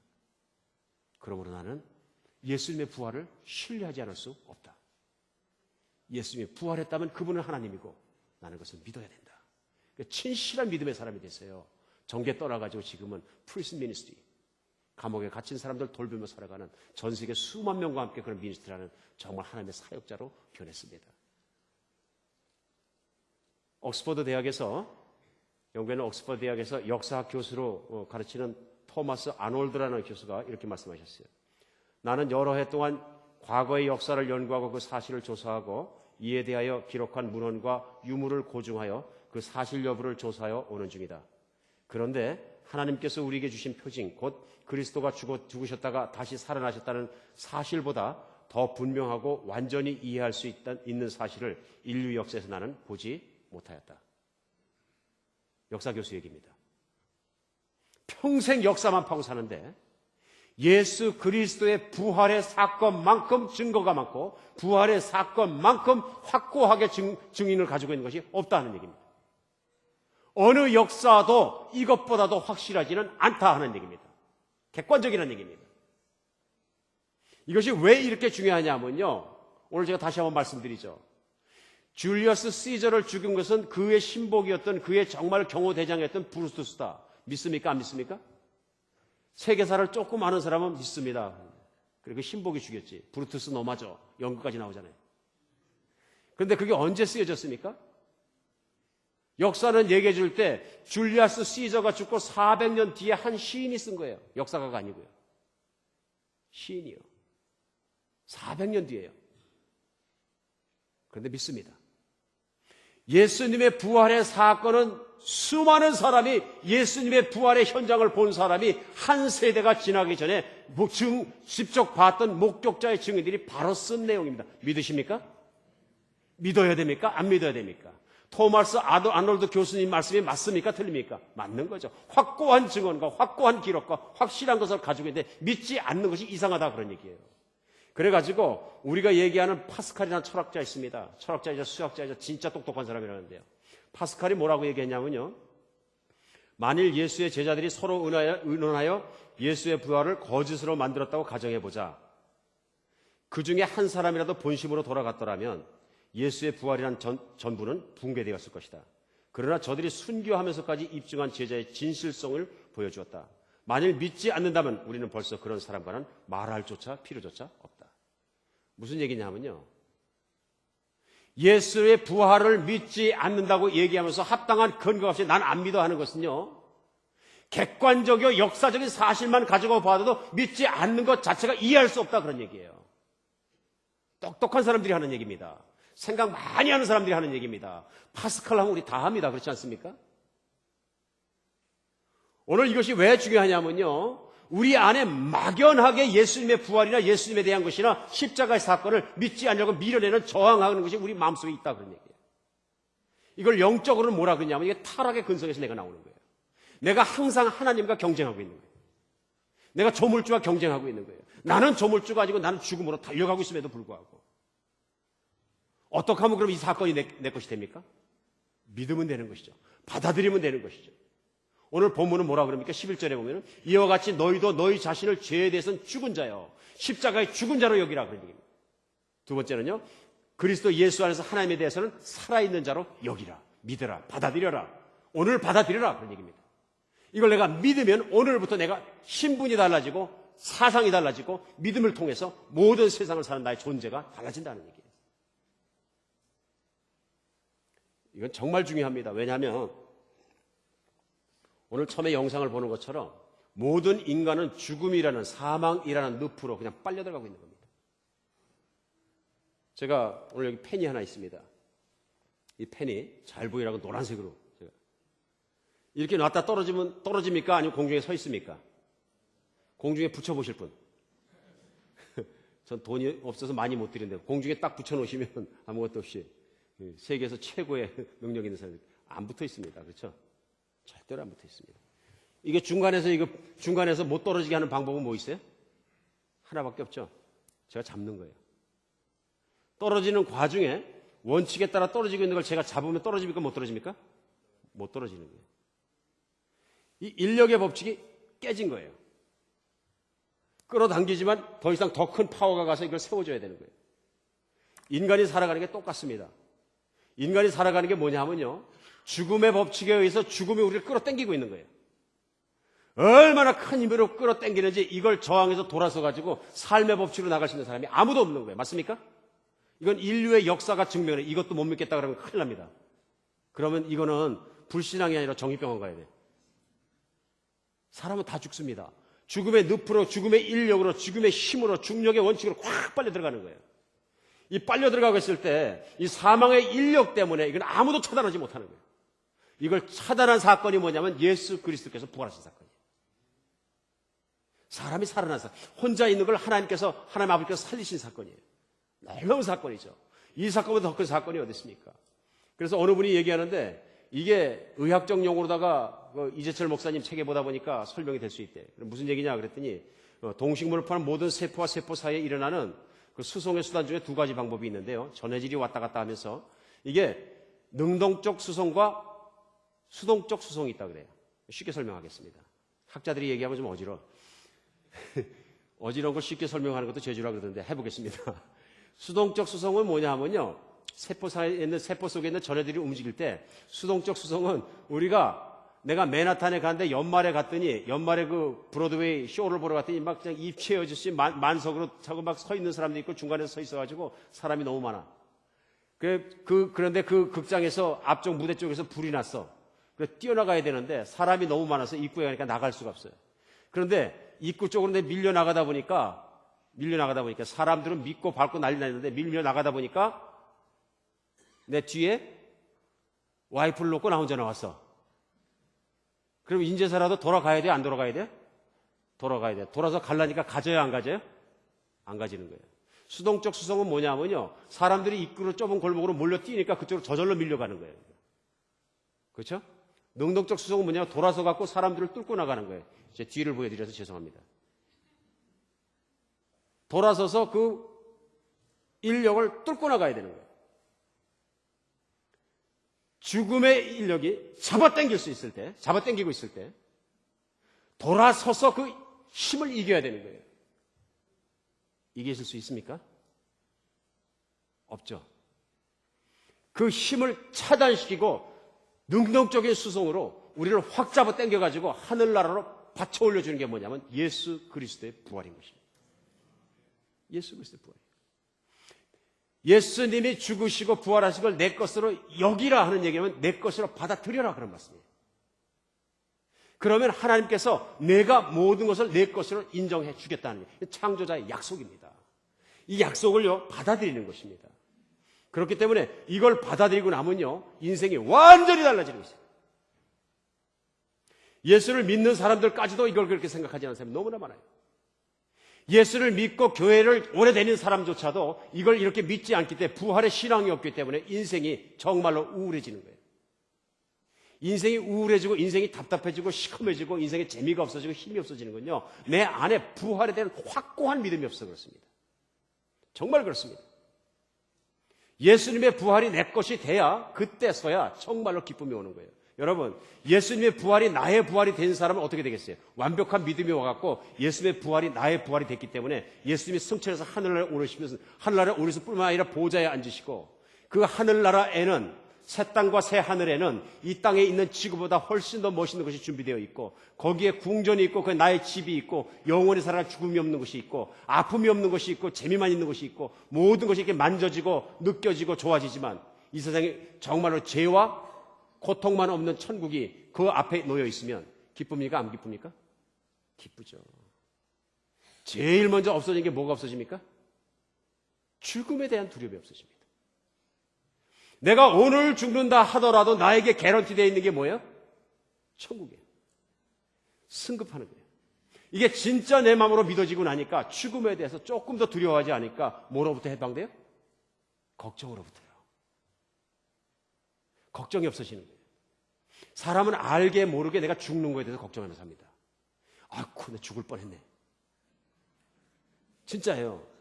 그러므로 나는 예수님의 부활을 신뢰하지 않을 수 없다. 예수님이 부활했다면 그분은 하나님이고 나는 그것을 믿어야 된다. 그러니까 진실한 믿음의 사람이 됐어요. 정계 떠나가지고 지금은 프리즌 미니스트리, 감옥에 갇힌 사람들 돌보며 살아가는 전 세계 수만 명과 함께 그런 미니스트리라는 정말 하나님의 사역자로 변했습니다. 옥스퍼드 대학에서, 영국에는 옥스퍼드 대학에서 역사학 교수로 가르치는 토마스 아놀드라는 교수가 이렇게 말씀하셨어요. 나는 여러 해 동안 과거의 역사를 연구하고 그 사실을 조사하고 이에 대하여 기록한 문헌과 유물을 고증하여 그 사실 여부를 조사하여 오는 중이다. 그런데 하나님께서 우리에게 주신 표징, 곧 그리스도가 죽으셨다가 다시 살아나셨다는 사실보다 더 분명하고 완전히 이해할 수 있는 사실을 인류 역사에서 나는 보지 못하였다. 역사 교수 얘기입니다. 평생 역사만 파고 사는데 예수 그리스도의 부활의 사건만큼 증거가 많고 부활의 사건만큼 확고하게 증인을 가지고 있는 것이 없다는 얘기입니다. 어느 역사도 이것보다도 확실하지는 않다 하는 얘기입니다. 객관적이라는 얘기입니다. 이것이 왜 이렇게 중요하냐면요. 오늘 제가 다시 한번 말씀드리죠. 줄리어스 시저를 죽인 것은 그의 신복이었던 그의 정말 경호대장이었던 브루투스다. 믿습니까? 안 믿습니까? 세계사를 조금 아는 사람은 믿습니다. 그리고 신복이 죽였지. 브루투스 너 맞아. 연극까지 나오잖아요. 그런데 그게 언제 쓰여졌습니까? 역사는 얘기해 줄 때 줄리아스 시저가 죽고 400년 뒤에 한 시인이 쓴 거예요. 역사가가 아니고요. 시인이요. 400년 뒤에요. 그런데 믿습니다. 예수님의 부활의 사건은 수많은 사람이 예수님의 부활의 현장을 본 사람이 한 세대가 지나기 전에 직접 봤던 목격자의 증인들이 바로 쓴 내용입니다. 믿으십니까? 믿어야 됩니까? 안 믿어야 됩니까? 토마스 아놀드 교수님 말씀이 맞습니까? 틀립니까? 맞는 거죠. 확고한 증언과 확고한 기록과 확실한 것을 가지고 있는데 믿지 않는 것이 이상하다 그런 얘기예요. 그래가지고 우리가 얘기하는 파스칼이라는 철학자 있습니다. 철학자이자 수학자이자 진짜 똑똑한 사람이라는데요. 파스칼이 뭐라고 얘기했냐면요. 만일 예수의 제자들이 서로 의논하여 예수의 부활을 거짓으로 만들었다고 가정해보자. 그 중에 한 사람이라도 본심으로 돌아갔더라면 예수의 부활이란 전부는 붕괴되었을 것이다. 그러나 저들이 순교하면서까지 입증한 제자의 진실성을 보여주었다. 만일 믿지 않는다면 우리는 벌써 그런 사람과는 말할 필요조차 없다. 무슨 얘기냐면요. 예수의 부활을 믿지 않는다고 얘기하면서 합당한 근거 없이 난 안 믿어 하는 것은요. 객관적이고 역사적인 사실만 가지고 봐도 믿지 않는 것 자체가 이해할 수 없다 그런 얘기예요. 똑똑한 사람들이 하는 얘기입니다. 생각 많이 하는 사람들이 하는 얘기입니다. 파스칼 하면 우리 다 합니다. 그렇지 않습니까? 오늘 이것이 왜 중요하냐면요. 우리 안에 막연하게 예수님의 부활이나 예수님에 대한 것이나 십자가의 사건을 믿지 않으려고 밀어내는 저항하는 것이 우리 마음속에 있다 그런 얘기예요. 이걸 영적으로는 뭐라 그러냐면 이게 타락의 근성에서 내가 나오는 거예요. 내가 항상 하나님과 경쟁하고 있는 거예요. 내가 조물주와 경쟁하고 있는 거예요. 나는 조물주가 아니고 나는 죽음으로 달려가고 있음에도 불구하고 어떻게 하면 그럼 이 사건이 내 것이 됩니까? 믿으면 되는 것이죠. 받아들이면 되는 것이죠. 오늘 본문은 뭐라 그럽니까? 11절에 보면은 이와 같이 너희도 너희 자신을 죄에 대해서는 죽은 자요. 십자가의 죽은 자로 여기라 그런 얘기입니다. 두 번째는요. 그리스도 예수 안에서 하나님에 대해서는 살아있는 자로 여기라. 믿어라. 받아들여라. 오늘 받아들여라. 그런 얘기입니다. 이걸 내가 믿으면 오늘부터 내가 신분이 달라지고 사상이 달라지고 믿음을 통해서 모든 세상을 사는 나의 존재가 달라진다는 얘기예요. 이건 정말 중요합니다. 왜냐하면 오늘 처음에 영상을 보는 것처럼 모든 인간은 죽음이라는 사망이라는 늪으로 그냥 빨려 들어가고 있는 겁니다. 제가 오늘 여기 펜이 하나 있습니다. 이 펜이 잘 보이라고 노란색으로 이렇게 놨다 떨어집니까? 아니면 공중에 서 있습니까? 공중에 붙여보실 분. 전 돈이 없어서 많이 못 드리는데 공중에 딱 붙여놓으시면 아무것도 없이 세계에서 최고의 능력 있는 사람이 안 붙어 있습니다. 그렇죠? 절대로 안 붙어 있습니다. 이게 중간에서 못 떨어지게 하는 방법은 뭐 있어요? 하나밖에 없죠. 제가 잡는 거예요. 떨어지는 과정에 원칙에 따라 떨어지고 있는 걸 제가 잡으면 떨어집니까? 못 떨어집니까? 못 떨어지는 거예요. 이 인력의 법칙이 깨진 거예요. 끌어당기지만 더 이상 더 큰 파워가 가서 이걸 세워줘야 되는 거예요. 인간이 살아가는 게 똑같습니다. 인간이 살아가는 게 뭐냐면요. 죽음의 법칙에 의해서 죽음이 우리를 끌어당기고 있는 거예요. 얼마나 큰 힘으로 끌어당기는지 이걸 저항해서 돌아서 가지고 삶의 법칙으로 나갈 수 있는 사람이 아무도 없는 거예요. 맞습니까? 이건 인류의 역사가 증명해. 이것도 못 믿겠다 그러면 큰일 납니다. 그러면 이거는 불신앙이 아니라 정신병원 가야 돼요. 사람은 다 죽습니다. 죽음의 늪으로, 죽음의 인력으로, 죽음의 힘으로, 중력의 원칙으로 확 빨려 들어가는 거예요. 이 빨려 들어가고 있을 때 이 사망의 인력 때문에 이건 아무도 차단하지 못하는 거예요. 이걸 차단한 사건이 뭐냐면 예수 그리스도께서 부활하신 사건이에요. 사람이 살아나서 혼자 있는 걸 하나님 아버지께서 살리신 사건이에요. 놀라운 사건이죠. 이 사건보다 더 큰 사건이 어디 있습니까? 그래서 어느 분이 얘기하는데 이게 의학적 용어로다가 이재철 목사님 책에 보다 보니까 설명이 될 수 있대. 무슨 얘기냐 그랬더니 동식물을 포함한 모든 세포와 세포 사이에 일어나는 그 수송의 수단 중에 두 가지 방법이 있는데요. 전해질이 왔다 갔다 하면서 이게 능동적 수송과 수동적 수송이 있다 그래요. 쉽게 설명하겠습니다. 학자들이 얘기하면 좀 어지러운 걸 쉽게 설명하는 것도 재주라 그러던데 해보겠습니다. 수동적 수송은 뭐냐 하면요. 세포 속에 있는 전해들이 움직일 때 수동적 수송은 내가 맨하탄에 갔는데 연말에 그 브로드웨이 쇼를 보러 갔더니 막 그냥 입체어듯이 만석으로 자고 막 서 있는 사람도 있고 중간에 서 있어가지고 사람이 너무 많아. 그런데 그 극장에서 앞쪽 무대 쪽에서 불이 났어. 그래서 뛰어나가야 되는데 사람이 너무 많아서 입구에 가니까 나갈 수가 없어요. 그런데 입구 쪽으로 밀려 나가다 보니까 사람들은 믿고 밟고 난리 났는데 밀려 나가다 보니까 내 뒤에 와이프를 놓고 나 혼자 나왔어. 그럼 인제서라도 돌아가야 돼? 안 돌아가야 돼? 돌아가야 돼. 돌아서 가려니까 가져요? 안 가져요? 안 가지는 거예요. 수동적 수송은 뭐냐면요. 사람들이 입구로 좁은 골목으로 몰려 뛰니까 그쪽으로 저절로 밀려가는 거예요. 그렇죠? 능동적 수송은 뭐냐면 돌아서 갖고 사람들을 뚫고 나가는 거예요. 제 뒤를 보여드려서 죄송합니다. 돌아서서 그 인력을 뚫고 나가야 되는 거예요. 죽음의 인력이 잡아당기고 있을 때 돌아서서 그 힘을 이겨야 되는 거예요. 이기실 수 있습니까? 없죠. 그 힘을 차단시키고 능동적인 수송으로 우리를 확 잡아당겨가지고 하늘나라로 받쳐 올려주는 게 뭐냐면 예수 그리스도의 부활인 것입니다. 예수 그리스도의 부활. 예수님이 죽으시고 부활하신 걸 내 것으로 여기라 하는 얘기하면 내 것으로 받아들여라 그런 말씀이에요. 그러면 하나님께서 내가 모든 것을 내 것으로 인정해 주겠다는 게 창조자의 약속입니다. 이 약속을요 받아들이는 것입니다. 그렇기 때문에 이걸 받아들이고 나면요 인생이 완전히 달라지는 것이에요. 예수를 믿는 사람들까지도 이걸 그렇게 생각하지 않는 사람이 너무나 많아요. 예수를 믿고 교회를 오래 다니는 사람조차도 이걸 이렇게 믿지 않기 때문에 부활의 신앙이 없기 때문에 인생이 정말로 우울해지는 거예요. 인생이 우울해지고 인생이 답답해지고 시커매지고 인생에 재미가 없어지고 힘이 없어지는 건요. 내 안에 부활에 대한 확고한 믿음이 없어서 그렇습니다. 정말 그렇습니다. 예수님의 부활이 내 것이 돼야 그때서야 정말로 기쁨이 오는 거예요. 여러분, 예수님의 부활이 나의 부활이 된 사람은 어떻게 되겠어요? 완벽한 믿음이 와갖고 예수님의 부활이 나의 부활이 됐기 때문에 예수님이 승천해서 하늘나라에 오르시면서 하늘나라에 오르실 뿐만 아니라 보좌에 앉으시고 그 하늘나라에는 새 땅과 새 하늘에는 이 땅에 있는 지구보다 훨씬 더 멋있는 것이 준비되어 있고 거기에 궁전이 있고 그 나의 집이 있고 영원히 살아갈 죽음이 없는 것이 있고 아픔이 없는 것이 있고 재미만 있는 것이 있고 모든 것이 이렇게 만져지고 느껴지고 좋아지지만 이 세상에 정말로 죄와 고통만 없는 천국이 그 앞에 놓여 있으면 기쁩니까? 안 기쁩니까? 기쁘죠. 제일 먼저 없어지는 게 뭐가 없어집니까? 죽음에 대한 두려움이 없어집니다. 내가 오늘 죽는다 하더라도 나에게 개런티 되어 있는 게 뭐예요? 천국이에요. 승급하는 거예요. 이게 진짜 내 마음으로 믿어지고 나니까 죽음에 대해서 조금 더 두려워하지 않으니까 뭐로부터 해방돼요? 걱정으로부터요. 걱정이 없어지는 거예요. 사람은 알게 모르게 내가 죽는 거에 대해서 걱정하면서 삽니다. 아이고, 나 죽을 뻔했네. 진짜예요.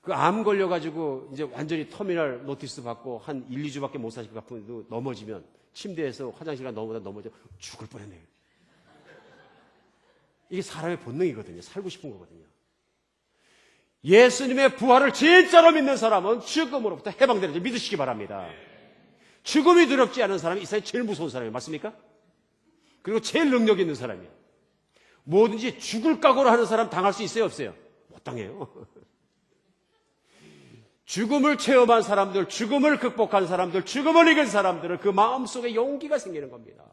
그 암 걸려가지고 이제 완전히 터미널 노티스 받고 한 1, 2주밖에 못 사실 것 같은데도 넘어지면 침대에서 화장실 넘어져 죽을 뻔했네요. 이게 사람의 본능이거든요. 살고 싶은 거거든요. 예수님의 부활을 진짜로 믿는 사람은 죽음으로부터 해방되는 줄 믿으시기 바랍니다. 죽음이 두렵지 않은 사람이 이 세상에 제일 무서운 사람이에요. 맞습니까? 그리고 제일 능력 있는 사람이에요. 뭐든지 죽을 각오로 하는 사람 당할 수 있어요? 없어요? 못 당해요. 죽음을 체험한 사람들, 죽음을 극복한 사람들, 죽음을 이긴 사람들은 그 마음속에 용기가 생기는 겁니다.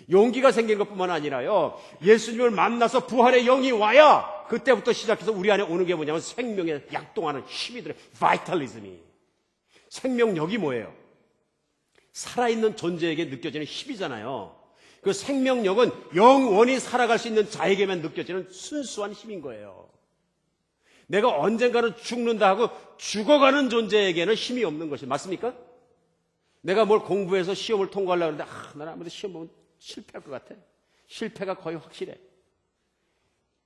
용기가 생기는 것뿐만 아니라요, 예수님을 만나서 부활의 영이 와야 그때부터 시작해서 우리 안에 오는 게 뭐냐면 생명에 약동하는 힘이 들어요. 바이탈리즘이. 생명력이 뭐예요? 살아있는 존재에게 느껴지는 힘이잖아요. 그 생명력은 영원히 살아갈 수 있는 자에게만 느껴지는 순수한 힘인 거예요. 내가 언젠가는 죽는다 하고 죽어가는 존재에게는 힘이 없는 것이 맞습니까? 내가 뭘 공부해서 시험을 통과하려고 하는데 나는 아무래도 시험 보면 실패할 것 같아. 실패가 거의 확실해.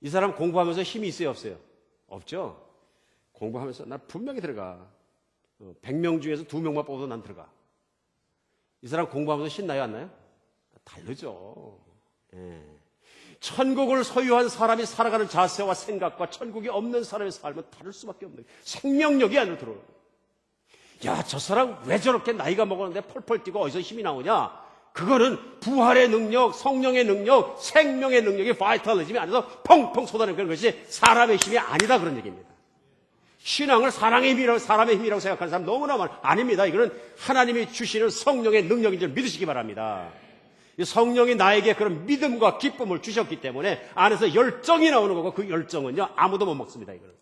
이 사람 공부하면서 힘이 있어요, 없어요? 없죠? 공부하면서 난 분명히 들어가. 100명 중에서 2명만 뽑아도 난 들어가. 이 사람 공부하면서 신나요, 안 나요? 다르죠. 예. 천국을 소유한 사람이 살아가는 자세와 생각과 천국이 없는 사람의 삶은 다를 수밖에 없는 거예요. 생명력이 안으로 들어오는 거예요. 야, 저 사람 왜 저렇게 나이가 먹었는데 펄펄 뛰고 어디서 힘이 나오냐? 그거는 부활의 능력, 성령의 능력, 생명의 능력이 바이탈리즘이 안에서 펑펑 쏟아내는 것이 사람의 힘이 아니다, 그런 얘기입니다. 신앙을 사람의 힘이라고 생각하는 사람 너무나 많아요. 아닙니다. 이거는 하나님이 주시는 성령의 능력인 줄 믿으시기 바랍니다. 이 성령이 나에게 그런 믿음과 기쁨을 주셨기 때문에 안에서 열정이 나오는 거고, 그 열정은요 아무도 못 먹습니다. 이거는.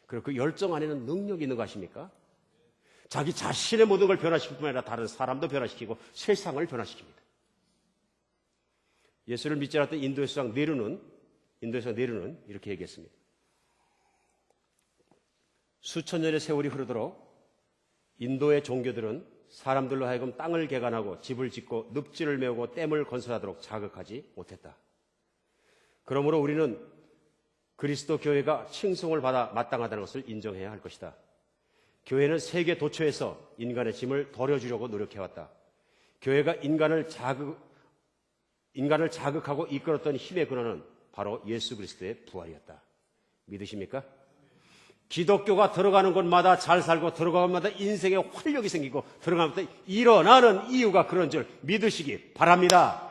그리고 그 열정 안에는 능력이 있는 거 아십니까? 자기 자신의 모든 걸 변화시킬 뿐만 아니라 다른 사람도 변화시키고 세상을 변화시킵니다. 예수를 믿지 않았던 인도의 수장 네루는 이렇게 얘기했습니다. 수천 년의 세월이 흐르도록 인도의 종교들은 사람들로 하여금 땅을 개간하고 집을 짓고 늪지를 메우고 댐을 건설하도록 자극하지 못했다. 그러므로 우리는 그리스도 교회가 칭송을 받아 마땅하다는 것을 인정해야 할 것이다. 교회는 세계 도처에서 인간의 짐을 덜어주려고 노력해왔다. 교회가 인간을 자극하고 이끌었던 힘의 근원은 바로 예수 그리스도의 부활이었다. 믿으십니까? 기독교가 들어가는 곳마다 잘 살고 들어가는 곳마다 인생에 활력이 생기고 들어가는 곳마다 일어나는 이유가 그런 줄 믿으시기 바랍니다.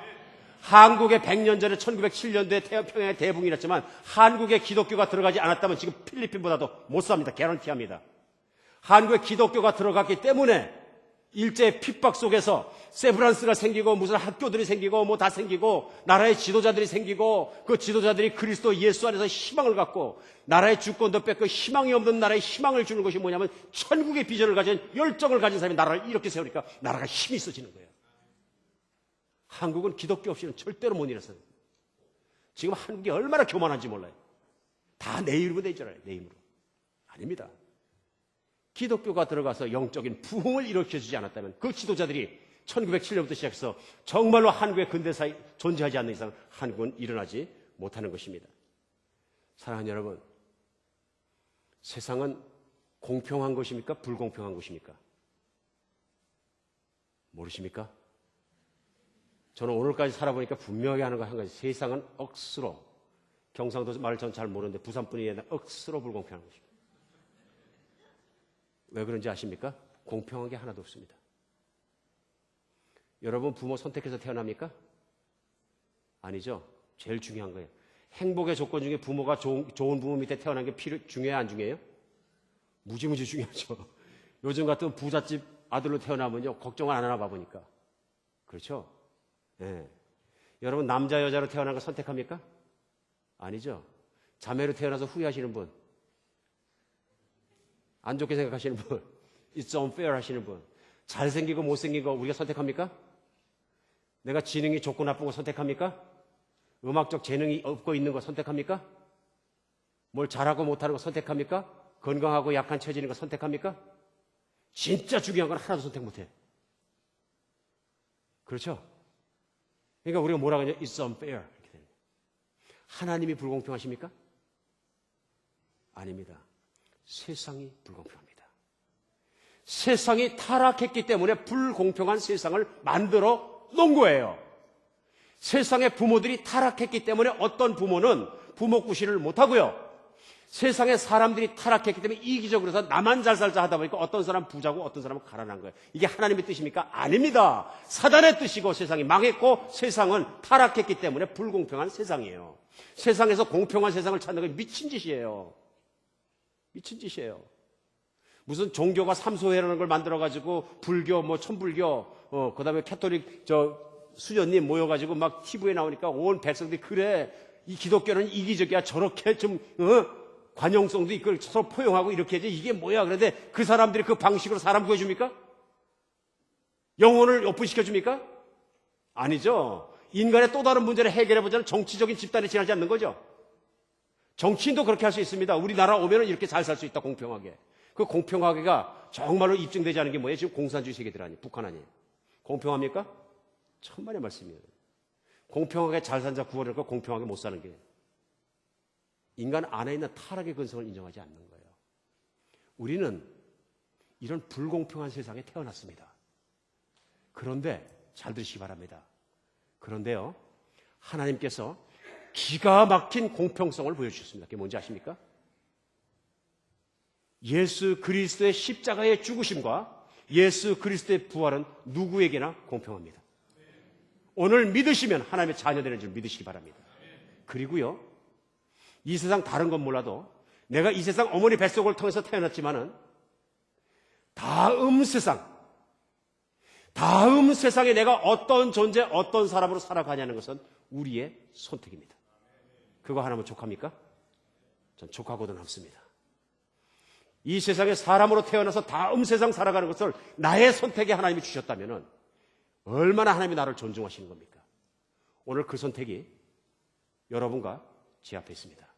한국에 100년 전에 1907년도에 평양에 대붕이 났지만 한국에 기독교가 들어가지 않았다면 지금 필리핀보다도 못 삽니다. 개런티합니다. 한국에 기독교가 들어갔기 때문에 일제의 핍박 속에서 세브란스가 생기고 무슨 학교들이 생기고 뭐 다 생기고 나라의 지도자들이 생기고 그 지도자들이 그리스도 예수 안에서 희망을 갖고 나라의 주권도 뺏고 희망이 없는 나라에 희망을 주는 것이 뭐냐면 천국의 비전을 가진 열정을 가진 사람이 나라를 이렇게 세우니까 나라가 힘이 있어지는 거예요. 한국은 기독교 없이는 절대로 못 일어서요. 지금 한국이 얼마나 교만한지 몰라요. 다 내 이름으로 돼 있잖아요. 내 이름으로. 아닙니다. 기독교가 들어가서 영적인 부흥을 일으켜주지 않았다면 그 지도자들이 1907년부터 시작해서 정말로 한국의 근대사에 존재하지 않는 이상 한국은 일어나지 못하는 것입니다. 사랑하는 여러분, 세상은 공평한 것입니까? 불공평한 것입니까? 모르십니까? 저는 오늘까지 살아보니까 분명하게 하는 거 한 가지. 세상은 억수로, 경상도 말을 전 잘 모르는데 부산분이 얘기하는 억수로 불공평한 것입니다. 왜 그런지 아십니까? 공평한 게 하나도 없습니다. 여러분 부모 선택해서 태어납니까? 아니죠. 제일 중요한 거예요. 행복의 조건 중에 부모가 좋은 부모 밑에 태어난 게 중요해요? 안 중요해요? 무지무지 중요하죠. 요즘 같은 부잣집 아들로 태어나면요 걱정을 안 하나 봐보니까. 그렇죠? 네. 여러분 남자 여자로 태어난 거 선택합니까? 아니죠. 자매로 태어나서 후회하시는 분, 안 좋게 생각하시는 분, it's unfair 하시는 분, 잘생기고 못생긴 거 우리가 선택합니까? 내가 지능이 좋고 나쁜 거 선택합니까? 음악적 재능이 없고 있는 거 선택합니까? 뭘 잘하고 못하는 거 선택합니까? 건강하고 약한 처지는 거 선택합니까? 진짜 중요한 건 하나도 선택 못해. 그렇죠? 그러니까 우리가 뭐라고 하냐? It's unfair. 이렇게 되는 거예요. 하나님이 불공평하십니까? 아닙니다. 세상이 불공평합니다. 세상이 타락했기 때문에 불공평한 세상을 만들어 놓은 거예요. 세상의 부모들이 타락했기 때문에 어떤 부모는 부모 구실을 못하고요. 세상의 사람들이 타락했기 때문에 이기적으로 해서 나만 잘 살자 하다 보니까 어떤 사람은 부자고 어떤 사람은 가난한 거예요. 이게 하나님의 뜻입니까? 아닙니다. 사단의 뜻이고 세상이 망했고 세상은 타락했기 때문에 불공평한 세상이에요. 세상에서 공평한 세상을 찾는 건 미친 짓이에요. 미친 짓이에요. 무슨 종교가 삼소회라는 걸 만들어가지고 불교, 천불교, 그 다음에 캐톨릭 수녀님 모여가지고 막 TV에 나오니까 온 백성들이 그래, 이 기독교는 이기적이야. 저렇게 좀, 관용성도 있고 서로 포용하고 이렇게 해야지. 이게 뭐야. 그런데 그 사람들이 그 방식으로 사람 구해줍니까? 영혼을 오픈시켜줍니까? 아니죠. 인간의 또 다른 문제를 해결해보자는 정치적인 집단에 지나지 않는 거죠. 정치인도 그렇게 할 수 있습니다. 우리나라 오면은 이렇게 잘 살 수 있다, 공평하게. 그 공평하게가 정말로 입증되지 않은 게 뭐예요? 지금 공산주의 세계들 아니에요. 북한 아니에요. 공평합니까? 천만의 말씀이에요. 공평하게 잘 산 자 구원을까 공평하게 못 사는 게. 인간 안에 있는 타락의 근성을 인정하지 않는 거예요. 우리는 이런 불공평한 세상에 태어났습니다. 그런데 잘 들으시기 바랍니다. 그런데요, 하나님께서 기가 막힌 공평성을 보여주셨습니다. 그게 뭔지 아십니까? 예수 그리스도의 십자가의 죽으심과 예수 그리스도의 부활은 누구에게나 공평합니다. 오늘 믿으시면 하나님의 자녀 되는 줄 믿으시기 바랍니다. 그리고요, 이 세상 다른 건 몰라도 내가 이 세상 어머니 뱃속을 통해서 태어났지만은 다음 세상에 내가 어떤 존재, 어떤 사람으로 살아가냐는 것은 우리의 선택입니다. 그거 하나면 족합니까? 전 족하고도 남습니다. 이 세상에 사람으로 태어나서 다음 세상 살아가는 것을 나의 선택에 하나님이 주셨다면 얼마나 하나님이 나를 존중하시는 겁니까? 오늘 그 선택이 여러분과 제 앞에 있습니다.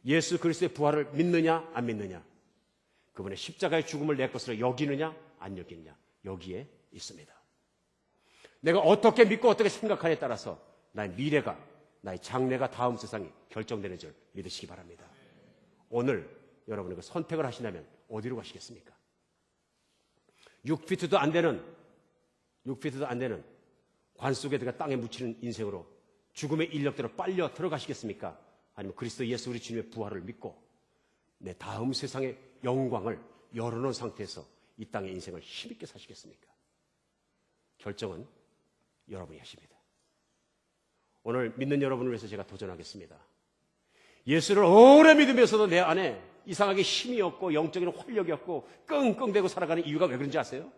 예수 그리스도의 부활을 믿느냐 안 믿느냐, 그분의 십자가의 죽음을 내 것으로 여기느냐 안 여기느냐, 여기에 있습니다. 내가 어떻게 믿고 어떻게 생각하냐에 따라서 나의 미래가, 나의 장래가 다음 세상이 결정되는 줄 믿으시기 바랍니다. 오늘 여러분이 그 선택을 하신다면 어디로 가시겠습니까? 6피트도 안 되는 관 속에 들어가 땅에 묻히는 인생으로 죽음의 인력대로 빨려 들어가시겠습니까? 아니면 그리스도 예수 우리 주님의 부활을 믿고 내 다음 세상의 영광을 열어놓은 상태에서 이 땅의 인생을 힘있게 사시겠습니까? 결정은 여러분이 하십니다. 오늘 믿는 여러분을 위해서 제가 도전하겠습니다. 예수를 오래 믿으면서도 내 안에 이상하게 힘이 없고 영적인 활력이 없고 끙끙대고 살아가는 이유가 왜 그런지 아세요?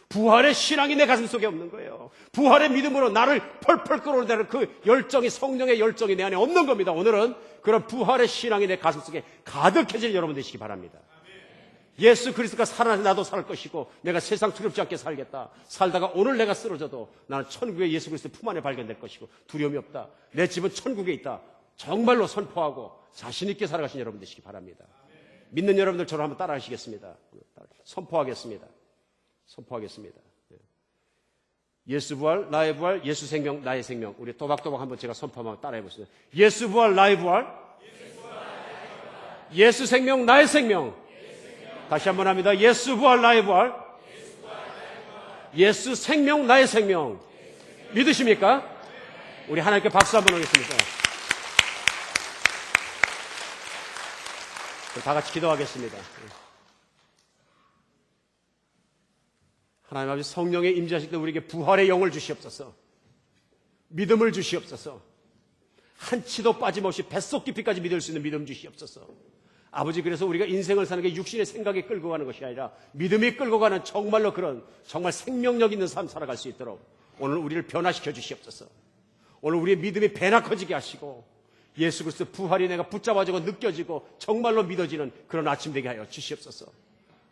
부활의 신앙이 내 가슴 속에 없는 거예요. 부활의 믿음으로 나를 펄펄 끓어오르는 그 열정이, 성령의 열정이 내 안에 없는 겁니다. 오늘은 그런 부활의 신앙이 내 가슴 속에 가득해질 여러분 되시기 바랍니다. 예수 그리스도가 살아나서 나도 살 것이고 내가 세상 두렵지 않게 살겠다. 살다가 오늘 내가 쓰러져도 나는 천국에 예수 그리스도 품 안에 발견될 것이고 두려움이 없다. 내 집은 천국에 있다. 정말로 선포하고 자신 있게 살아가신 여러분 되시기 바랍니다. 믿는 여러분들 저를 한번 따라 하시겠습니다. 선포하겠습니다. 예수 부활, 나의 부활, 예수 생명, 나의 생명. 우리 또박또박 한번 제가 선포하면 따라해 보겠습니다. 예수 부활, 나의 부활, 예수 생명, 나의 생명. 다시 한번 합니다. 예수 부활, 나의 부활, 예수 생명, 나의 생명. 믿으십니까? 우리 하나님께 박수 한번 하겠습니다. 다 같이 기도하겠습니다. 하나님 아버지, 성령의 임재하실 때 우리에게 부활의 영을 주시옵소서. 믿음을 주시옵소서. 한치도 빠짐없이 뱃속 깊이까지 믿을 수 있는 믿음 주시옵소서. 아버지, 그래서 우리가 인생을 사는 게 육신의 생각이 끌고 가는 것이 아니라 믿음이 끌고 가는 정말로 그런 정말 생명력 있는 삶 살아갈 수 있도록 오늘 우리를 변화시켜 주시옵소서. 오늘 우리의 믿음이 배나 커지게 하시고 예수 그리스도 부활이 내가 붙잡아지고 느껴지고 정말로 믿어지는 그런 아침 되게 하여 주시옵소서.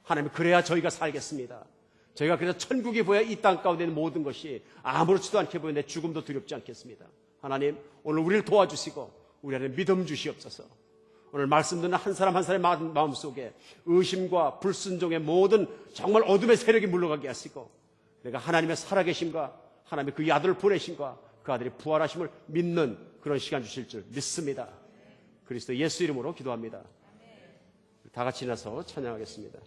하나님, 그래야 저희가 살겠습니다. 저희가 그래서 천국이 보여 이 땅 가운데 있는 모든 것이 아무렇지도 않게 보여 내 죽음도 두렵지 않겠습니다. 하나님, 오늘 우리를 도와주시고 우리 안에 믿음 주시옵소서. 오늘 말씀 듣는 한 사람 한 사람의 마음속에 의심과 불순종의 모든 정말 어둠의 세력이 물러가게 하시고 내가 하나님의 살아계심과 하나님의 그 아들을 보내심과 그 아들이 부활하심을 믿는 그런 시간 주실 줄 믿습니다. 그리스도 예수 이름으로 기도합니다. 다 같이 나서 찬양하겠습니다.